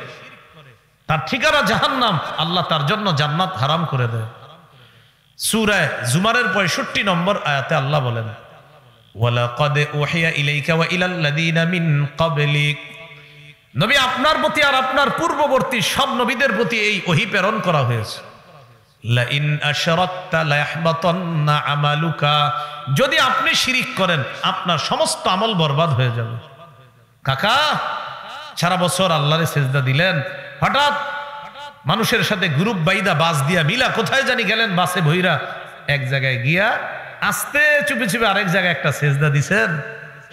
তার ঠিকানা জাহান্নাম, আল্লাহ তার জন্য জান্নাত হারাম করে দেয়। সূরা জুমারের 65 নম্বর আয়াতে আল্লাহ বলেন, ওয়ালাকাদ উহিয়া ইলাইকা ওয়া ইলাল লাযিনা মিন ক্বাবলিক, নবী আপনার প্রতি আর আপনার পূর্ববর্তী সব নবীদের প্রতি এই ওহী প্রেরণ করা হয়েছে। লা ইন আশরাকতা লা ইয়াহবাতান্না আমালুকা, যদি আপনি শিরিক করেন আপনার সমস্ত আমল বরবাদ হয়ে যাবে। কাকা সারা বছর আল্লাহরে সেজদা দিলেন, হঠাৎ মানুষের সাথে গ্রুপ বাইদা বাস দিয়া মিলা কোথায় জানি গেলেন, বাসে ভইরা এক জায়গায় গিয়া আস্তে চুপে চুপে আরেক জায়গায় একটা সেজদা দিছেন,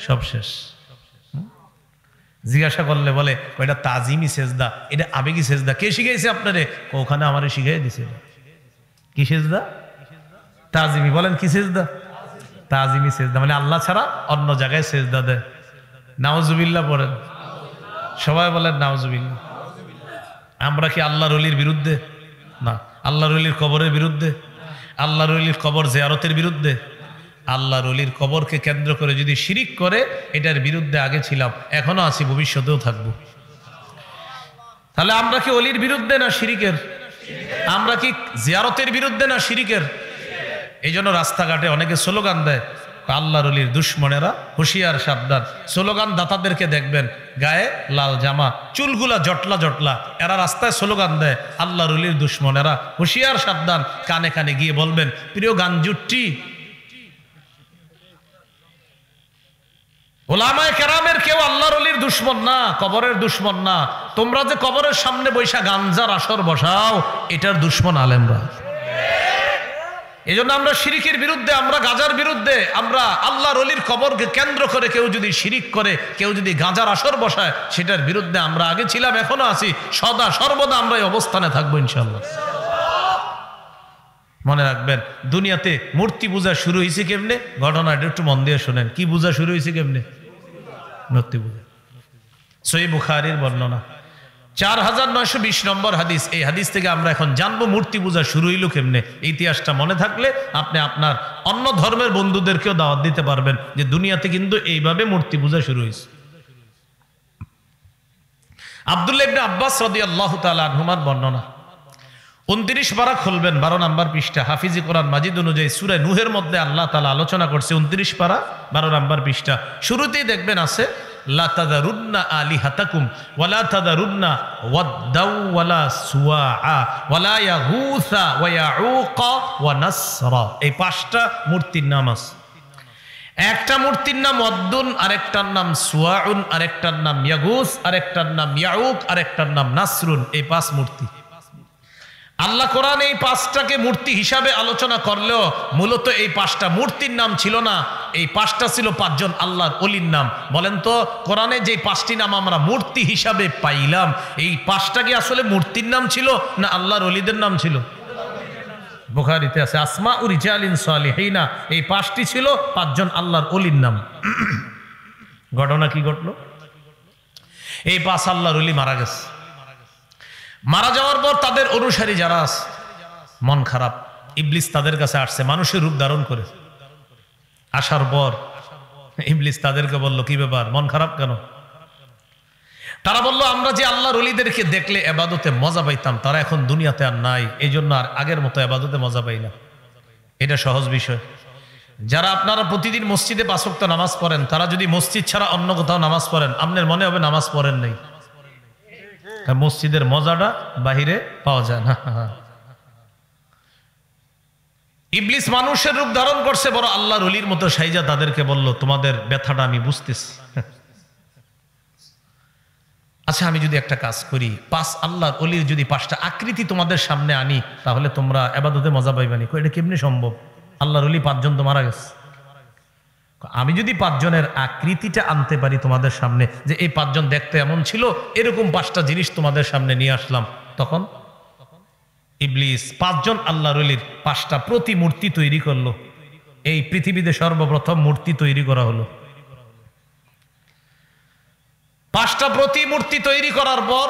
সব শেষ। জিজ্ঞাসা করলে বলে এটা তাজিমি সেজদা, এটা আবেগী সেজদা। কে শিখাইছে আপনারে? ওখানে আমারে শিখাই দিছে। কি সেজদা? তাজিমি। বলেন কি সেজদা? তাজিমি সেজদা, মানে আল্লাহ ছাড়া অন্য জায়গায় সেজদা দেয়। নাউজুবিল্লাহ পড়েন, সবাই বলেন নাউজুবিল্লাহ। আমরা কি আল্লাহর ওলির বিরুদ্ধে? না। আল্লাহর ওলির কবরের বিরুদ্ধে? আল্লাহর ওলির কবর জিয়ারতের বিরুদ্ধে? আল্লাহর ওলির কবরকে কেন্দ্র করে যদি শিরিক করে, এটার বিরুদ্ধে আগে ছিলাম, এখনো আছি, ভবিষ্যতেও থাকবো। তাহলে আমরা কি অলির বিরুদ্ধে না শিরিকের? আমরা কি জিয়ারতের বিরুদ্ধে না শিরিকের? এই জন্য রাস্তাঘাটে অনেকে স্লোগান দেয়, আল্লাহর অলির দুশ্মনেরা হুঁশিয়ার সাবধান। স্লোগান দাতাদেরকে দেখবেন গায়ে লাল জামা, চুলগুলা জটলা জটলা, এরা রাস্তায় স্লোগান দেয় আল্লাহর অলির দুশ্মনেরা হুঁশিয়ার সাবধান। কানে কানে গিয়ে বলবেন, প্রিয় গাঞ্জুট্টি, ওলামায়ে কেরামের কেউ আল্লাহর অলির দুশ্মন না, কবরের দুশ্মন না। তোমরা যে কবরের সামনে বৈশা গাঞ্জার আসর বসাও, এটার দুশ্মন আলেমরা। এই জন্য আমরা শিরিকের বিরুদ্ধে, আমরা গাঁজার বিরুদ্ধে। আমরা আল্লাহর অলির কবরকে কেন্দ্র করে কেউ যদি শিরিক করে, কেউ যদি গাঁজার আসর বসায়, সেটার বিরুদ্ধে আমরা আগে ছিলাম, এখনো আছি, সদা সর্বদা আমরা এই অবস্থানে থাকবো ইনশাআল্লাহ। মনে রাখবেন, দুনিয়াতে মূর্তি পূজা শুরু হয়েছে কেমনে? ঘটনাটা একটু মন দিয়ে শোনেন। কি পূজা শুরু হয়েছে কেমনে? মূর্তি পূজা। সহিহ বুখারীর বর্ণনা 4920 নম্বর হাদিস। এই হাদিস থেকে আমরা এখন জানবো মূর্তি পূজা শুরু হইল কেমনে। ইতিহাসটা মনে থাকলে আপনি আপনার অন্য ধর্মের বন্ধুদেরকেও দাওয়াত দিতে পারবেন যে দুনিয়াতে কিন্তু এইভাবে মূর্তি পূজা শুরু হয়েছে। আব্দুল্লাহ ইবনে আব্বাস রাদিয়াল্লাহু তাআলা আনহুমার বর্ণনা। 29 পারা খুলবেন, 12 নম্বর পৃষ্ঠা। হাফিজি কোরআন মাজিদ অনুযায়ী সূরা নূহের মধ্যে আল্লাহ তাআলা আলোচনা করছে। 29 পারা 12 নম্বর পৃষ্ঠা। শুরুতেই দেখবেন আছে, লা তাযারুন্না আলিহাতাকুম ওয়ালা তাযারুন্না ওয়াদ্দাও ওয়ালা সুওয়া ওয়ালা ইয়াগুসা ওয়া ইয়াউকা ওয়া নাসরা। এই 5টা মূর্তির নাম আছে। একটা মূর্তির নাম ওয়াদ্দুন, আরেকটার নাম সুওয়াউন, আরেকটার নাম ইয়াগুস, আরেকটার নাম ইয়াউক, আরেকটার নাম নাসরুন। এই 5 মূর্তি। আল্লাহ কোরআন এই 5টাকে মূর্তি হিসাবে আলোচনা করলেও মূলত এই 5টা মূর্তির নাম ছিল না। এই 5টা ছিল 5 জন আল্লাহর ওলির নাম। বলেন তো, কোরআনে যে 5টি নাম আমরা মূর্তি হিসাবে পাইলাম, এই 5টা কি আসলে মূর্তির নাম ছিল না আল্লাহর ওলিদের নাম ছিল? বুখারীতে আছে আসমাউ রিজালিন সালিহিনা। এই 5টি ছিল 5 জন আল্লাহর ওলির নাম। ঘটনা কি ঘটলো? এই 5 আল্লাহর ওলি মারা গেছে। মারা যাওয়ার পর তাদের অনুসারী যারা আছে, মন খারাপ, ইবলিস তাদের কাছে আসছে মানুষের রূপ ধারণ করে। আসার পর ইবলিস তাদেরকে বলল, কি ব্যাপার, মন খারাপ কেন? তারা বলল, আমরা যে আল্লাহর ওলিদেরকে দেখলে ইবাদতে মজা পাইতাম, তারা এখন দুনিয়াতে আর নাই, এই জন্য আর আগের মতো ইবাদতে মজা পাই না। এটা সহজ বিষয়। যারা আপনারা প্রতিদিন মসজিদে 5 ওয়াক্ত নামাজ পড়েন, তারা যদি মসজিদ ছাড়া অন্য কোথাও নামাজ পড়েন, আপনার মনে হবে নামাজ পড়েন নাই। মসজিদের মজাটা বাহিরে পাওয়া যায় না। ইবলিস মানুষের রূপ ধারণ করছে, বড় আল্লাহর ওলির মতো সাইজা তাদেরকে বলল, তোমাদের ব্যথাটা আমি বুঝতেছি। আচ্ছা, আমি যদি একটা কাজ করি, 5 আল্লাহর ওলির যদি 5টা আকৃতি তোমাদের সামনে আনি, তাহলে তোমরা ইবাদতে মজা পাইবানি। এটা কেমনে সম্ভব? আল্লাহর ওলি 5 জন তো মারা গেছে। আমি যদি 5 জনের আকৃতিটা আনতে পারি তোমাদের সামনে, যে এই 5 জন দেখতে এমন ছিল, এরকম 5টা জিনিস তোমাদের সামনে নিয়ে আসলাম, তখন ইবলিস 5 জন আল্লাহর ওলির 5টা প্রতিমূর্তি তৈরি করলো। এই পৃথিবীতে সর্বপ্রথম মূর্তি তৈরি করা হলো। 5টা প্রতিমূর্তি তৈরি করার পর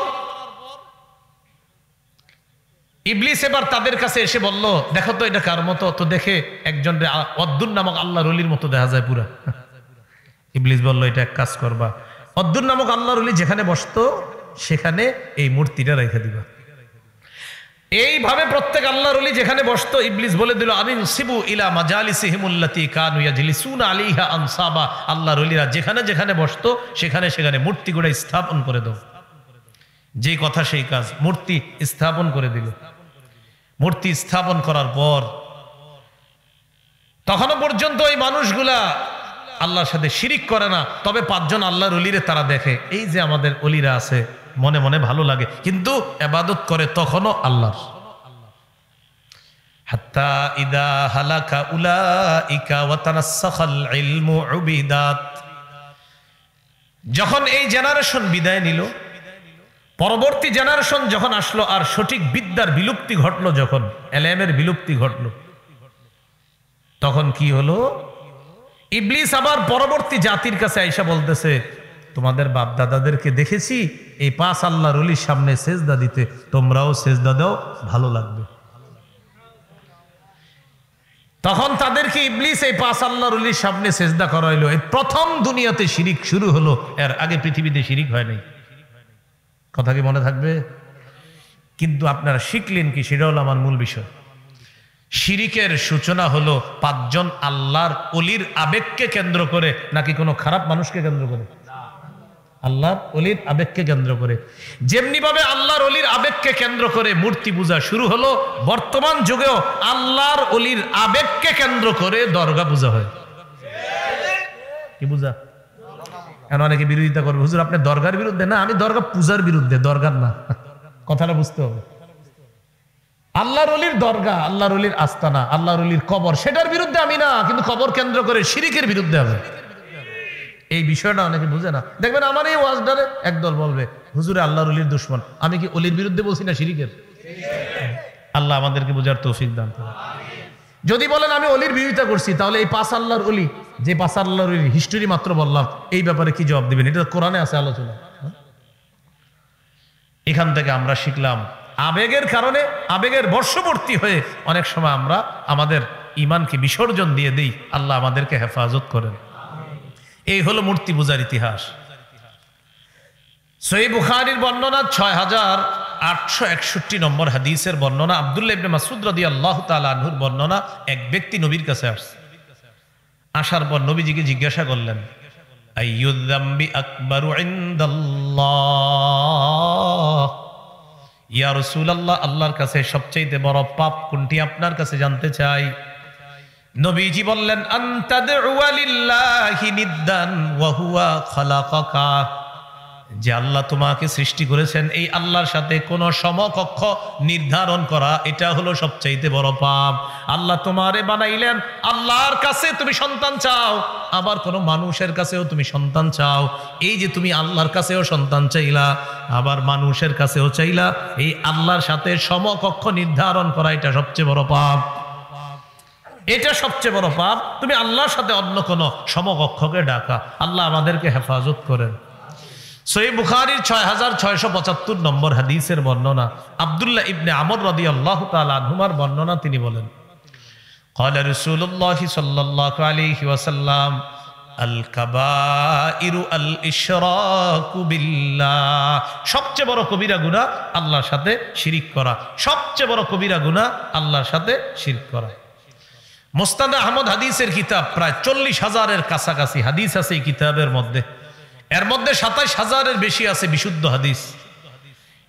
ইবলিস এবার তাদের কাছে এসে বলল, দেখো তো এটা কার মতো? তো দেখে একজন ওয়াদ্দুন নামক আল্লাহর ওলির মতো দেখা যায় পুরা। ইবলিস বলল, এটা এক কাজ করবা, ওয়াদ্দুন নামক আল্লাহর ওলি যেখানে বসতো সেখানে এই মূর্তিটা রেখে দিবা। এইভাবে প্রত্যেক আল্লাহর ওলি যেখানে বসতো, ইবলিস বলে দিল, আনিনসিবু ইলা মাজালিসিহিমুল্লাতী কানু ইয়াজলিসুনা আলাইহা আনসাবা। আল্লাহর ওলিরা যেখানে যেখানে বসতো সেখানে সেখানে মূর্তিগুলো স্থাপন করে দাও। যে কথা সেই কাজ, মূর্তি স্থাপন করে দিল। মূর্তি স্থাপন করার পর তখনও পর্যন্ত এই মানুষগুলা আল্লাহর সাথে শিরিক করে না, তবে 5 জন আল্লাহর ওলিরে তারা দেখে, এই যে আমাদের ওলিরা আছে, মনে মনে ভালো লাগে, কিন্তু ইবাদত করে তখনও আল্লাহর। হাত্তা ইদা হালাকা উলাইকা ওয়া তানাসসাখাল ইলমু উবিদাত। যখন এই জেনারেশন বিদায় নিল, পরবর্তী জেনারেশন যখন আসলো, আর সঠিক বিদ্যার বিলুপ্তি ঘটলো, যখন এলেমের বিলুপ্তি ঘটলো, তখন কি হলো? ইবলিস আবার পরবর্তী জাতির কাছে আইসা বলতেছে, তোমাদের বাপ দাদাদেরকে দেখেছি এই 5 আল্লাহর ওলির সামনে সেজদা দিতে, তোমরাও সেজদা দাও, ভালো লাগবে। তখন তাদেরকে ইবলিস এই 5 আল্লাহর ওলির সামনে সেজদা করাইলো। এই প্রথম দুনিয়াতে শিরিক শুরু হলো, এর আগে পৃথিবীতে শিরিক হয় নাই। কথা কি মনে থাকবে? কিন্তু আপনারা শিখলেন কি, সেটা হলো আমার মূল বিষয়। শিরিকের সূচনা হলো 5 জন আল্লাহর ওলির আবেগকে কেন্দ্র করে, নাকি কোনো খারাপ মানুষকে কেন্দ্র করে? আল্লাহর ওলির আবেগকে কেন্দ্র করে। যেমনি ভাবে আল্লাহর ওলির আবেগকে কেন্দ্র করে মূর্তি পূজা শুরু হলো, বর্তমান যুগেও আল্লাহর ওলির আবেগকে কেন্দ্র করে দরগা পূজা হয়। কি পূজা? এখন অনেকে বিরোধিতা করবে, হুজুর আপনি দরগার বিরুদ্ধে। না, আমি দরগা পূজার বিরুদ্ধে, দরগার না। কথাটা বুঝতে হবে। আল্লাহর ওলির দরগা, আল্লাহর ওলির আস্তানা, আল্লাহর ওলির কবর, সেটার বিরুদ্ধে আমি না, কিন্তু কবর কেন্দ্র করে শিরিকের বিরুদ্ধে হবে। এই বিষয়টা অনেকে বুঝে না। দেখবেন আমার এই ওয়াজদারে একদল বলবে, হুজুরে আল্লাহর ওলির দুশমন। আমি কি ওলির বিরুদ্ধে বলছি না শিরিকের? আল্লাহ আমাদেরকে বোঝার তৌফিক দান করুন। যদি বলেন আমি অলির বিরোধিতা করছি, তাহলে এই 5 আল্লাহর অলি, যে 5 আল্লাহর অলির হিস্টোরি মাত্র বললাম, এই ব্যাপারে কি জবাব দিবেন? এটা কোরআনে আছে আলোচনা। এখান থেকে আমরা শিখলাম, আবেগের কারণে, আবেগের বর্ষবর্তী হয়ে অনেক সময় আমরা আমাদের ঈমানকে বিসর্জন দিয়ে দিই। আল্লাহ আমাদেরকে হেফাজত করেন। এই হলো মূর্তি পূজার ইতিহাস। সহিহ বুখারীর বর্ণনা 6861 নম্বর হাদিসের বর্ণনা, আব্দুল্লাহ ইবনে মাসউদ রাদিয়াল্লাহু তাআলা আনহুর বর্ণনা। এক ব্যক্তি নবীর কাছে আসছে। আসার পর নবীজিকে জিজ্ঞাসা করলেন, আইয়ুয যামবি আকবারু ইনদাল্লাহ, ইয়া রাসূলুল্লাহ, আল্লাহর কাছে সবচেয়ে বড় পাপ কোনটি আপনার কাছে জানতে চাই। নবীজি বললেন, আনতাদউ লিল্লাহি নিদ্দান ওয়া হুয়া খালাকাকা, যে আল্লাহ তোমাকে সৃষ্টি করেছেন, এই আল্লাহর সাথে কোন সমকক্ষ নির্ধারণ করা, এটা হলো সবচাইতে বড় পাপ। আল্লাহ তোমারে বানাইলেন, আল্লাহর কাছে তুমি সন্তান চাও, আবার কোন মানুষের কাছেও তুমি সন্তান চাও। এই যে তুমি আল্লাহর কাছেও সন্তান চাইলা, আবার মানুষের কাছেও চাইলা, এই আল্লাহর সাথে সমকক্ষ নির্ধারণ করা, এটা সবচেয়ে বড় পাপ। এটা সবচেয়ে বড় পাপ। তুমি আল্লাহর সাথে অন্য কোন সমকক্ষকে ডাকা। আল্লাহ আমাদেরকে হেফাজত করেন। সহিহ বুখারীর 6675 নম্বর হাদিসের বর্ণনা, আব্দুল্লাহ ইবনে আমর রাদিয়াল্লাহু তাআলা আনহুমার বর্ণনা। তিনি বলেন, ক্বালা রাসূলুল্লাহ সাল্লাল্লাহু আলাইহি ওয়াসাল্লাম, আল কাবাইরু আল ইশরাকু বিল্লাহ, সবচেয়ে বড় কবিরা গুনাহ আল্লাহর সাথে শিরিক করা। সবচেয়ে বড় কবিরা গুনাহ আল্লাহর সাথে শিরক করা। মুসনাদ আহমদ হাদিসের কিতাব, প্রায় 40,000-এর কাছাকাছি হাদিস আছে এই কিতাবের মধ্যে। এর মধ্যে 27,000-এর বেশি আছে বিশুদ্ধ হাদিস।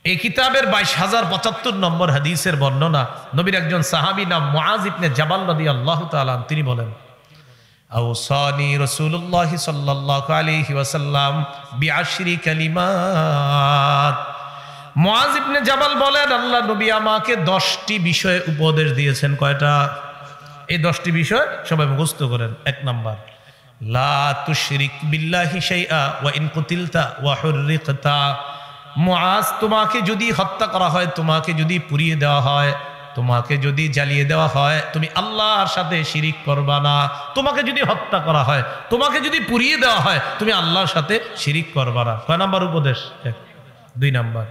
এই কিতাবের 22,075 নম্বর হাদিসের বর্ণনা, নবীর একজন সাহাবী নাম মুআজ ইবনে জাবাল রাদিয়াল্লাহু তাআলা, তিনি বলেন, আওসানি রাসূলুল্লাহ সাল্লাল্লাহু আলাইহি ওয়াসাল্লাম বিআশরি কালিমাত। মুআজ ইবনে জাবাল বলেন, আল্লাহ নবী আমাকে 10টি বিষয়ে উপদেশ দিয়েছেন। কয়টা? এই 10টি বিষয় সবাই মুখস্থ করেন। 1 নাম্বার, লা তুশরিক বিল্লাহি শাইআ ওয়া ইন কুতিলতা ওয়া হুররিকতা। মুআজ, তোমাকে যদি হত্যা করা হয়, তোমাকে যদি পুড়িয়ে দেওয়া হয়, তোমাকে যদি জ্বালিয়ে দেওয়া হয়, তুমি আল্লাহর সাথে শিরিক করবা না। তোমাকে যদি হত্যা করা হয়, তোমাকে যদি পুড়িয়ে দেওয়া হয়, তুমি আল্লাহর সাথে শিরিক করবা না। কয় নাম্বার উপদেশ? 2 নাম্বার,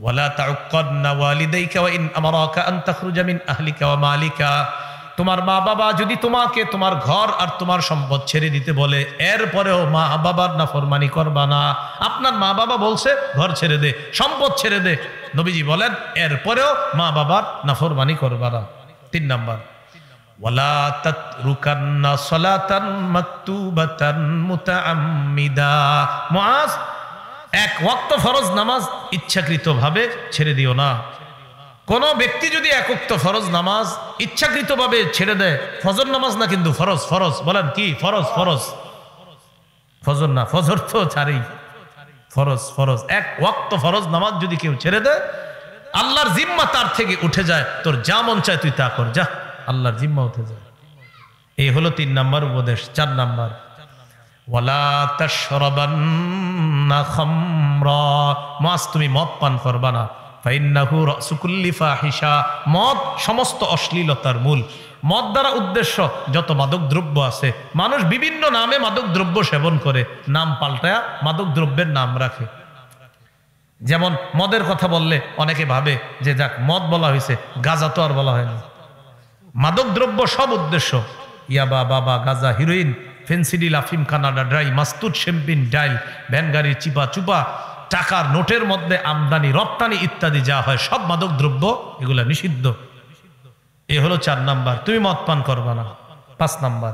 ওয়ালা তাউক্কাদনা ওয়ালিদাইকা ওয়া ইন আমারাকা আন তাখরুজা মিন আহলিকা ওয়া মালিকা। তোমার মা বাবা যদি তোমাকে তোমার ঘর আর তোমার সম্পদ ছেড়ে দিতে বলে, এরপরেও মা বাবার নাফরমানি করবা না। আপনার মা বাবা বলছে ঘর ছেড়ে দে, সম্পদ ছেড়ে দে, নবীজি বলেন এরপরেও মা বাবার নাফরমানি করবা না। 3 নাম্বার, ওয়ালা তাতরুকান্না সালাতান মাকতুবাতান মুতাআম্মিদা। মুআজ, 1 ওয়াক্ত ফরজ নামাজ ইচ্ছাকৃতভাবে ছেড়ে দিও না। কোন ব্যক্তি যদি 1 ওয়াক্ত ফরজ নামাজ ইচ্ছাকৃতভাবে ছেড়ে দেয়, ফজর নামাজ না কিন্তু ফরজ, ফরজ বলেন কি? ফরজ, ফরজ, ফজর না, ফজর তো ছাড়েই, ফরজ, ফরজ। 1 ওয়াক্ত ফরজ নামাজ যদি কেউ ছেড়ে দেয়, আল্লাহর জিম্মা তার থেকে উঠে যায়। তোর যা মন চায় তুই তা কর, যা, আল্লাহর জিম্মা উঠে যায়। এই হলো 3 নাম্বার উপদেশ। 4 নাম্বার, ওয়ালা তাশরাবান্না খামরা। মাস, তুমি মদ পান করবা না। ফাইন্নাহু রাসু কুল্লি ফাহিশা। মদ সমস্ত অশ্লীলতার মূল। মদ দ্বারা উদ্দেশ্য যত মাদক দ্রব্য আছে, মানুষ বিভিন্ন নামে মাদক দ্রব্য সেবন করে, নাম পাল্টায়া মাদক দ্রব্যের নাম রাখে। যেমন মদের কথা বললে অনেকে ভাবে যে যাক মদ বলা হয়েছে, গাঁজা তো আর বলা হয়নি। মাদক দ্রব্য সব উদ্দেশ্য, ইয়াবা, বাবা, গাঁজা, হিরোইন, ফেন্সিডিল, আফিম, কানাডা ড্রাই, মাস্তুদ, শ্যাম্পেন, ডাইল, ভ্যান গাড়ির চিপা চুপা, টাকার নোটের মধ্যে আমদানি রপ্তানি ইত্যাদি যা হয় সব মাদক দ্রব্য এগুলা নিষিদ্ধ। এ হলো 4 নাম্বার, তুমি মদ পান করবা না। 5 নাম্বার,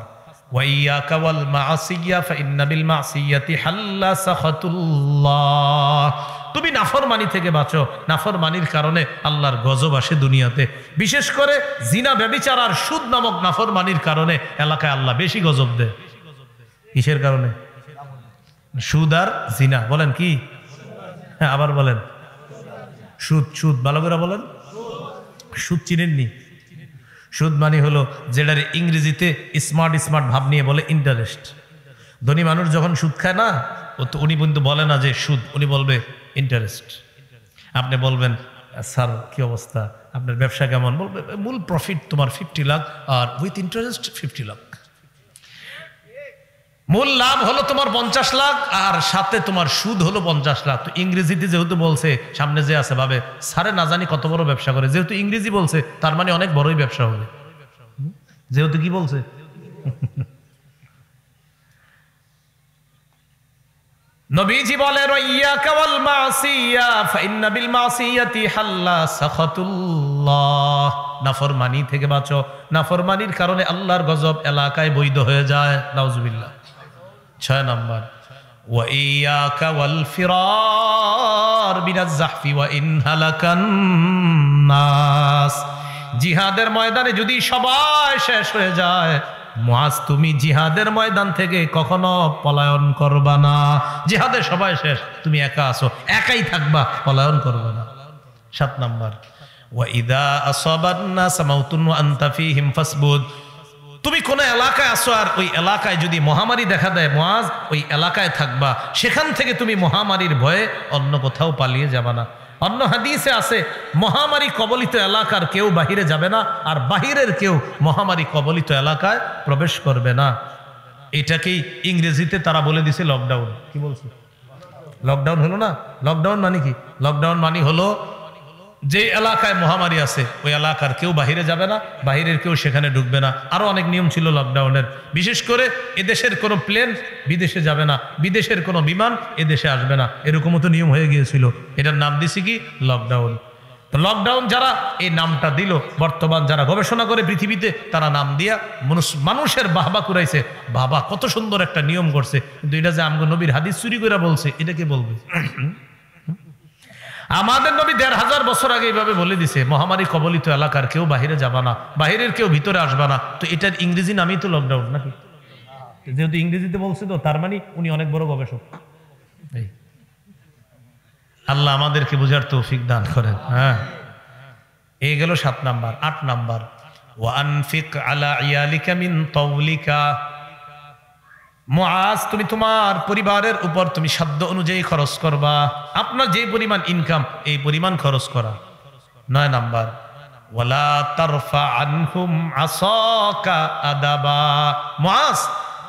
ওয়াইয়াকা ওয়াল মাসিয়া ফাইন্না বিল মাসিয়াতি হাল্লা সাখাতুল্লাহ, তুমি নাফরমানি থেকে বাঁচো, নাফরমানির কারণে আল্লাহর গজব আসে দুনিয়াতে। বিশেষ করে জিনা, ব্যভিচার আর সুদ নামক নাফরমানির কারণে এলাকায় আল্লাহ বেশি গজব দেয়। কিসের কারণে? সুদ আর জিনা। বলেন কি? হ্যাঁ, আবার বলেন। সুদ, সুদ ভালো করে বলেন। সুদ চিনেননি? সুদ মানে হলো যেটার ইংরেজিতে স্মার্ট স্মার্ট ভাব নিয়ে বলে ইন্টারেস্ট। ধনী মানুষ যখন সুদ খায় না, উনি কিন্তু বলে না যে সুদ, উনি বলবে ইন্টারেস্ট। আপনি বলবেন স্যার কি অবস্থা, আপনার ব্যবসা কেমন? বলবে মূল প্রফিট তোমার 50 লাখ আর উইথ ইন্টারেস্ট 50 লাখ। মূল লাভ হলো তোমার 50 লাখ আর সাথে তোমার সুদ হলো 50 লাখ। তো ইংরেজিতে যেহেতু বলছে, সামনে যে আছে ভাবে স্যারে না জানি কত বড় ব্যবসা করে, যেহেতু ইংরেজি বলছে তার মানে অনেক বড়ই ব্যবসা হবে, যেহেতু কি বলছে। নবীজি বলেন ওয়াইয়াকা ওয়াল মাসিয়া ফাইন্না বিল মাসিয়াতি হাল্লা সাখাতুল্লাহ, নাফরমানি থেকে বাঁচো, নাফরমানির কারণে আল্লাহর গজব এলাকায় বৈধ হয়ে যায়। নাউজুবিল্লাহ। 6 নাম্বার, ওয়াইয়াকা ওয়াল ফিরার মিনাজ জাহফি ওয়া ইন হালাকান নাস, জিহাদের ময়দানে যদি সবাই শেষ হয়ে যায়, মুআজ তুমি জিহাদের ময়দান থেকে কখনো পলায়ন করবা না। জিহাদে সবাই শেষ, তুমি একা আছো, একাই থাকবা, পলায়ন করবা না। 7 নাম্বার, ওয়া ইদা আসাবান নাস মাউতুন ওয়া আনতা ফীহিম ফাসবুদ, তুমি কোন এলাকায় আছো আর ওই এলাকায় যদি মহামারী দেখা দেয়, মুআজ ওই এলাকায় থাকবা, সেখান থেকে তুমি মহামারীর ভয়ে অন্য কোথাও পালিয়ে যাবা না। অন্য হাদিসে আছে মহামারী কবলিত এলাকার কেউ বাহিরে যাবে না, আর বাহিরের কেউ মহামারী কবলিত এলাকায় প্রবেশ করবে না। এটাকেই ইংরেজিতে তারা বলে দিছে লকডাউন। কি বলছে? লকডাউন হলো না? লকডাউন মানে কি? লকডাউন মানে হলো যে এলাকায় মহামারী আছে ওই এলাকার কেউ বাহিরে যাবে না, বাহিরের কেউ সেখানে ঢুকবে না। আরো অনেক নিয়ম ছিল লকডাউনের। বিশেষ করে এদেশের কোনো প্লেন বিদেশে যাবে না, বিদেশের কোনো বিমান এদেশে আসবে না, এরকমও তো নিয়ম হয়ে গিয়েছিল। এটার নাম দিছি কি? লকডাউন। তো লকডাউন যারা এই নামটা দিল, বর্তমান যারা গবেষণা করে পৃথিবীতে, তারা নাম দিয়া মানুষের বাহবা কুড়াইছে, বাবা কত সুন্দর একটা নিয়ম করছে, কিন্তু এটা যে আমগো নবীর হাদিস চুরি করে বলছে, এটা কে বলবে? আমাদের নবী 1500 বছর আগে এইভাবে বলে দিছে মহামারী কবলিত এলাকার কেউ বাহিরে যাবা না, বাহিরের কেউ ভিতরে আসবা না। তো এটার ইংরেজি নামই তো লকডাউন নাকি? যেহেতু ইংরেজিতে বলছে তো তার মানে উনি অনেক বড় গবেষক। আল্লাহ আমাদেরকে বুঝার তৌফিক দান করেন। হ্যাঁ, এই গেল 7 নাম্বার। 8 নাম্বার, ওয়া আনফিক আলা ইয়ালিকা মিন তাওলিকা, মুআজ তুমি তোমার পরিবারের উপর তুমি সাধ্য অনুযায়ী খরচ করবা, আপনার যে পরিমাণ ইনকাম এই পরিমাণ খরচ করা। 9 নাম্বার, ওয়ালা তারফা আনহুম আসাকা আদাবা, মুআজ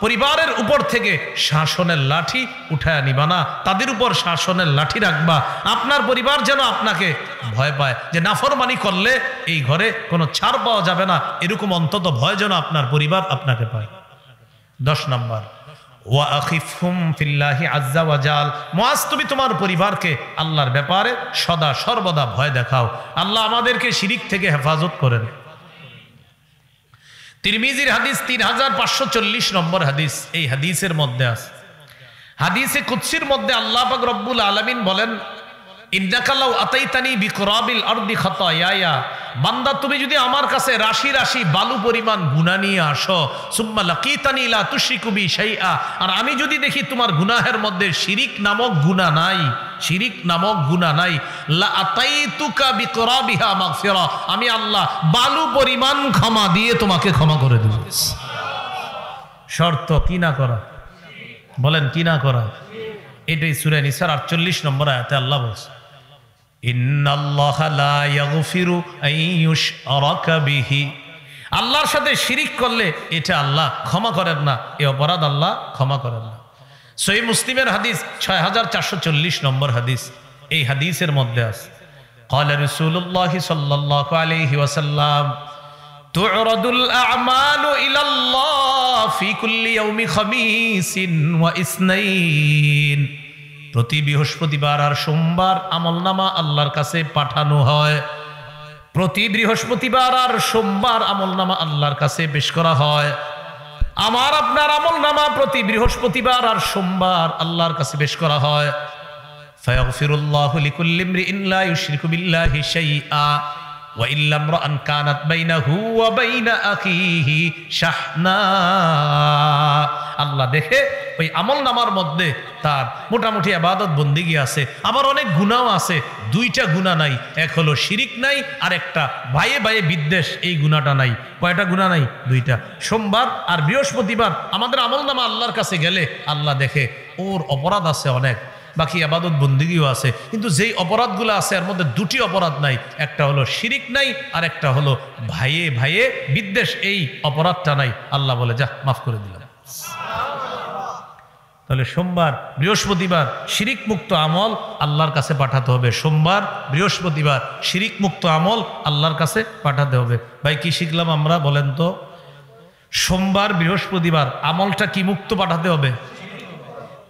পরিবারের উপর থেকে শাসনের লাঠি উঠায় নিবা না, তাদের উপর শাসনের লাঠি রাখবা। আপনার পরিবার যেন আপনাকে ভয় পায় যে নাফরমানি করলে এই ঘরে কোনো ছাড় পাওয়া যাবে না, এরকম অন্তত ভয় যেন আপনার পরিবার আপনাকে পায়। 10 নাম্বার, ওয়া আখিফহুম ফিল্লাহি আযজা ওয়া জাল, মুআজ তুমি তোমার পরিবারকে আল্লাহর ব্যাপারে সদা সর্বদা ভয় দেখাও। আল্লাহ আমাদেরকে শিরিক থেকে হেফাজত করেন। তিরমিজির হাদিস 3540 নম্বর হাদিস। এই হাদিসের মধ্যে আছে, হাদিসে কুদসির মধ্যে আল্লাহ পাক রব্বুল আলামিন বলেন, ইন্নাকা লাউ আতাইতানি বিকরাবিল আরদি খাতায়ায়া, বান্দা তুমি যদি আমার কাছে রাশি রাশি বালু পরিমাণ গুনাহ নিয়ে আসো, সুম্মা লাকিতানি লা তুশরিকু বি শাইআ, আর আমি যদি দেখি তোমার গুনাহের মধ্যে শিরিক নামক গুনাহ নাই, শিরিক নামক গুনাহ নাই, লা আতাইতুকা বিকরাবিহা মাগফিরা, আমি আল্লাহ বালু পরিমাণ ক্ষমা দিয়ে তোমাকে ক্ষমা করে দেব। শর্ত কি না করা? বলেন কি না করা? এটাই সূরা নিসার 48 নম্বর আয়াতে আল্লাহ বলছে, ইন্নাল্লাহা লা ইয়াগফিরু আন ইউশরাকা বিহি, আল্লাহর সাথে শিরিক করলে এটা আল্লাহ ক্ষমা করেন না, এই অপরাধ আল্লাহ ক্ষমা করেন না। সহিহ মুসলিমের হাদিস 6440 নম্বর হাদিস। এই হাদিসের মধ্যে আছে, ক্বালা রাসূলুল্লাহ সাল্লাল্লাহু আলাইহি ওয়াসাল্লাম, তু'রাদুল আ'মালু ইলাল্লাহ ফি কুল্লি ইয়াউমি খামিসিন ওয়া ইসনাইন, প্রতি বৃহস্পতিবার আর সোমবার আমলনামা আল্লাহর কাছে পাঠানো হয়। প্রতি বৃহস্পতিবার আর সোমবার আমলনামা আল্লাহর কাছে পেশ করা হয়। আমার আপনার আমলনামা প্রতি বৃহস্পতিবার আর সোমবার আল্লাহর কাছে পেশ করা হয়। ফায়াগফিরুল্লাহু লিকুল্লি ইমরিইন লা ইউশরিকু বিল্লাহি শাইআ ওয়া ইল্লা ইমরাআন কানাত বাইনাহু ওয়া বাইনা আখিহি শাহনা। আল্লাহ দেখে ওই আমলনামার মধ্যে তার মোটামুটি ইবাদত বন্দেগী আছে, আবার অনেক গুনাহও আছে। দুইটা গুনাহ নাই, এক হলো শিরিক নাই, আর একটা ভাইয়ে ভাইয়ে বিদ্বেষ, এই গুনাহটা নাই। কয়টা গুনাহ নাই? দুইটা। সোমবার আর বৃহস্পতিবার আমাদের আমলনামা আল্লাহর কাছে গেলে আল্লাহ দেখে ওর অপরাধ আছে অনেক, বাকি আবাদত বন্দিগিও আছে, কিন্তু যেই অপরাধগুলো আছে এর মধ্যে দুটি অপরাধ নাই, একটা হলো শিরিক নাই আর একটা হলো ভাইয়ে ভাইয়ে বিদ্বেষ, এই অপরাধটা নাই। আল্লাহ বলে যা মাফ করে দিলাম। তাহলে সোমবার বৃহস্পতিবার শিরিক মুক্ত আমল আল্লাহর কাছে পাঠাতে হবে। সোমবার বৃহস্পতিবার শিরিক মুক্ত আমল আল্লাহর কাছে পাঠাতে হবে। ভাই কি শিখলাম আমরা বলেন তো? সোমবার বৃহস্পতিবার আমলটা কি মুক্ত পাঠাতে হবে?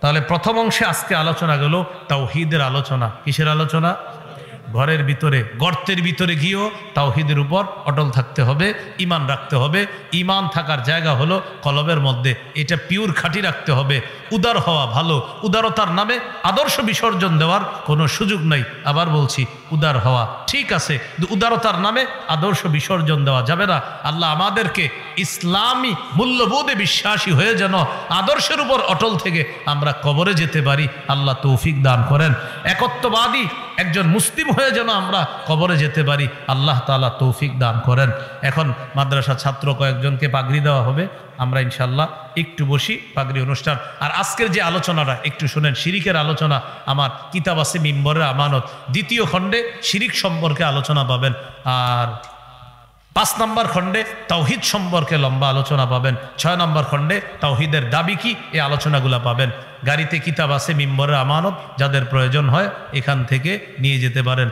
তাহলে প্রথম অংশে আজকে আলোচনা গেল তাওহীদের আলোচনা। কিসের আলোচনা? ঘরের ভিতরে, গর্তের ভিতরে গিয়েও তাওহীদের উপর অটল থাকতে হবে, ঈমান রাখতে হবে। ঈমান থাকার জায়গা হলো কলবের মধ্যে, এটা পিওর খাঁটি রাখতে হবে। উদার হওয়া ভালো, উদারতার নামে আদর্শ বিসর্জন দেওয়ার কোনো সুযোগ নাই। আবার বলছি, উদার হওয়া ঠিক আছে, কিন্তু উদারতার নামে আদর্শ বিসর্জন দেওয়া যাবে না। আল্লাহ আমাদেরকে ইসলামী মূল্যবোধে বিশ্বাসী হয়ে যেন আদর্শের উপর অটল থেকে আমরা কবরে যেতে পারি, আল্লাহ তৌফিক দান করেন। একত্ববাদী একজন মুসলিম হয়ে যেন আমরা কবরে যেতে পারি, আল্লাহ তাআলা তৌফিক দান করেন। এখন মাদ্রাসা ছাত্র কয়েকজনকে পাগড়ি দেওয়া হবে, আমরা ইনশাল্লাহ একটু বসি, পাগড়ি অনুষ্ঠান। আর আজকের যে আলোচনাটা একটু শুনেন, শিরিকের আলোচনা। আমার কিতাব আছে মিম্বরের আমানত, দ্বিতীয় খণ্ডে শিরিক সম্পর্কে আলোচনা পাবেন, আর 5 নম্বর খণ্ডে তাওহীদ সম্পর্কে লম্বা আলোচনা পাবেন, 6 নম্বর খণ্ডে তাওহীদের দাবি কি, এই আলোচনাগুলো পাবেন। গাড়িতে কিতাব আছে মিম্বরের আমানত, যাদের প্রয়োজন হয় এখান থেকে নিয়ে যেতে পারেন।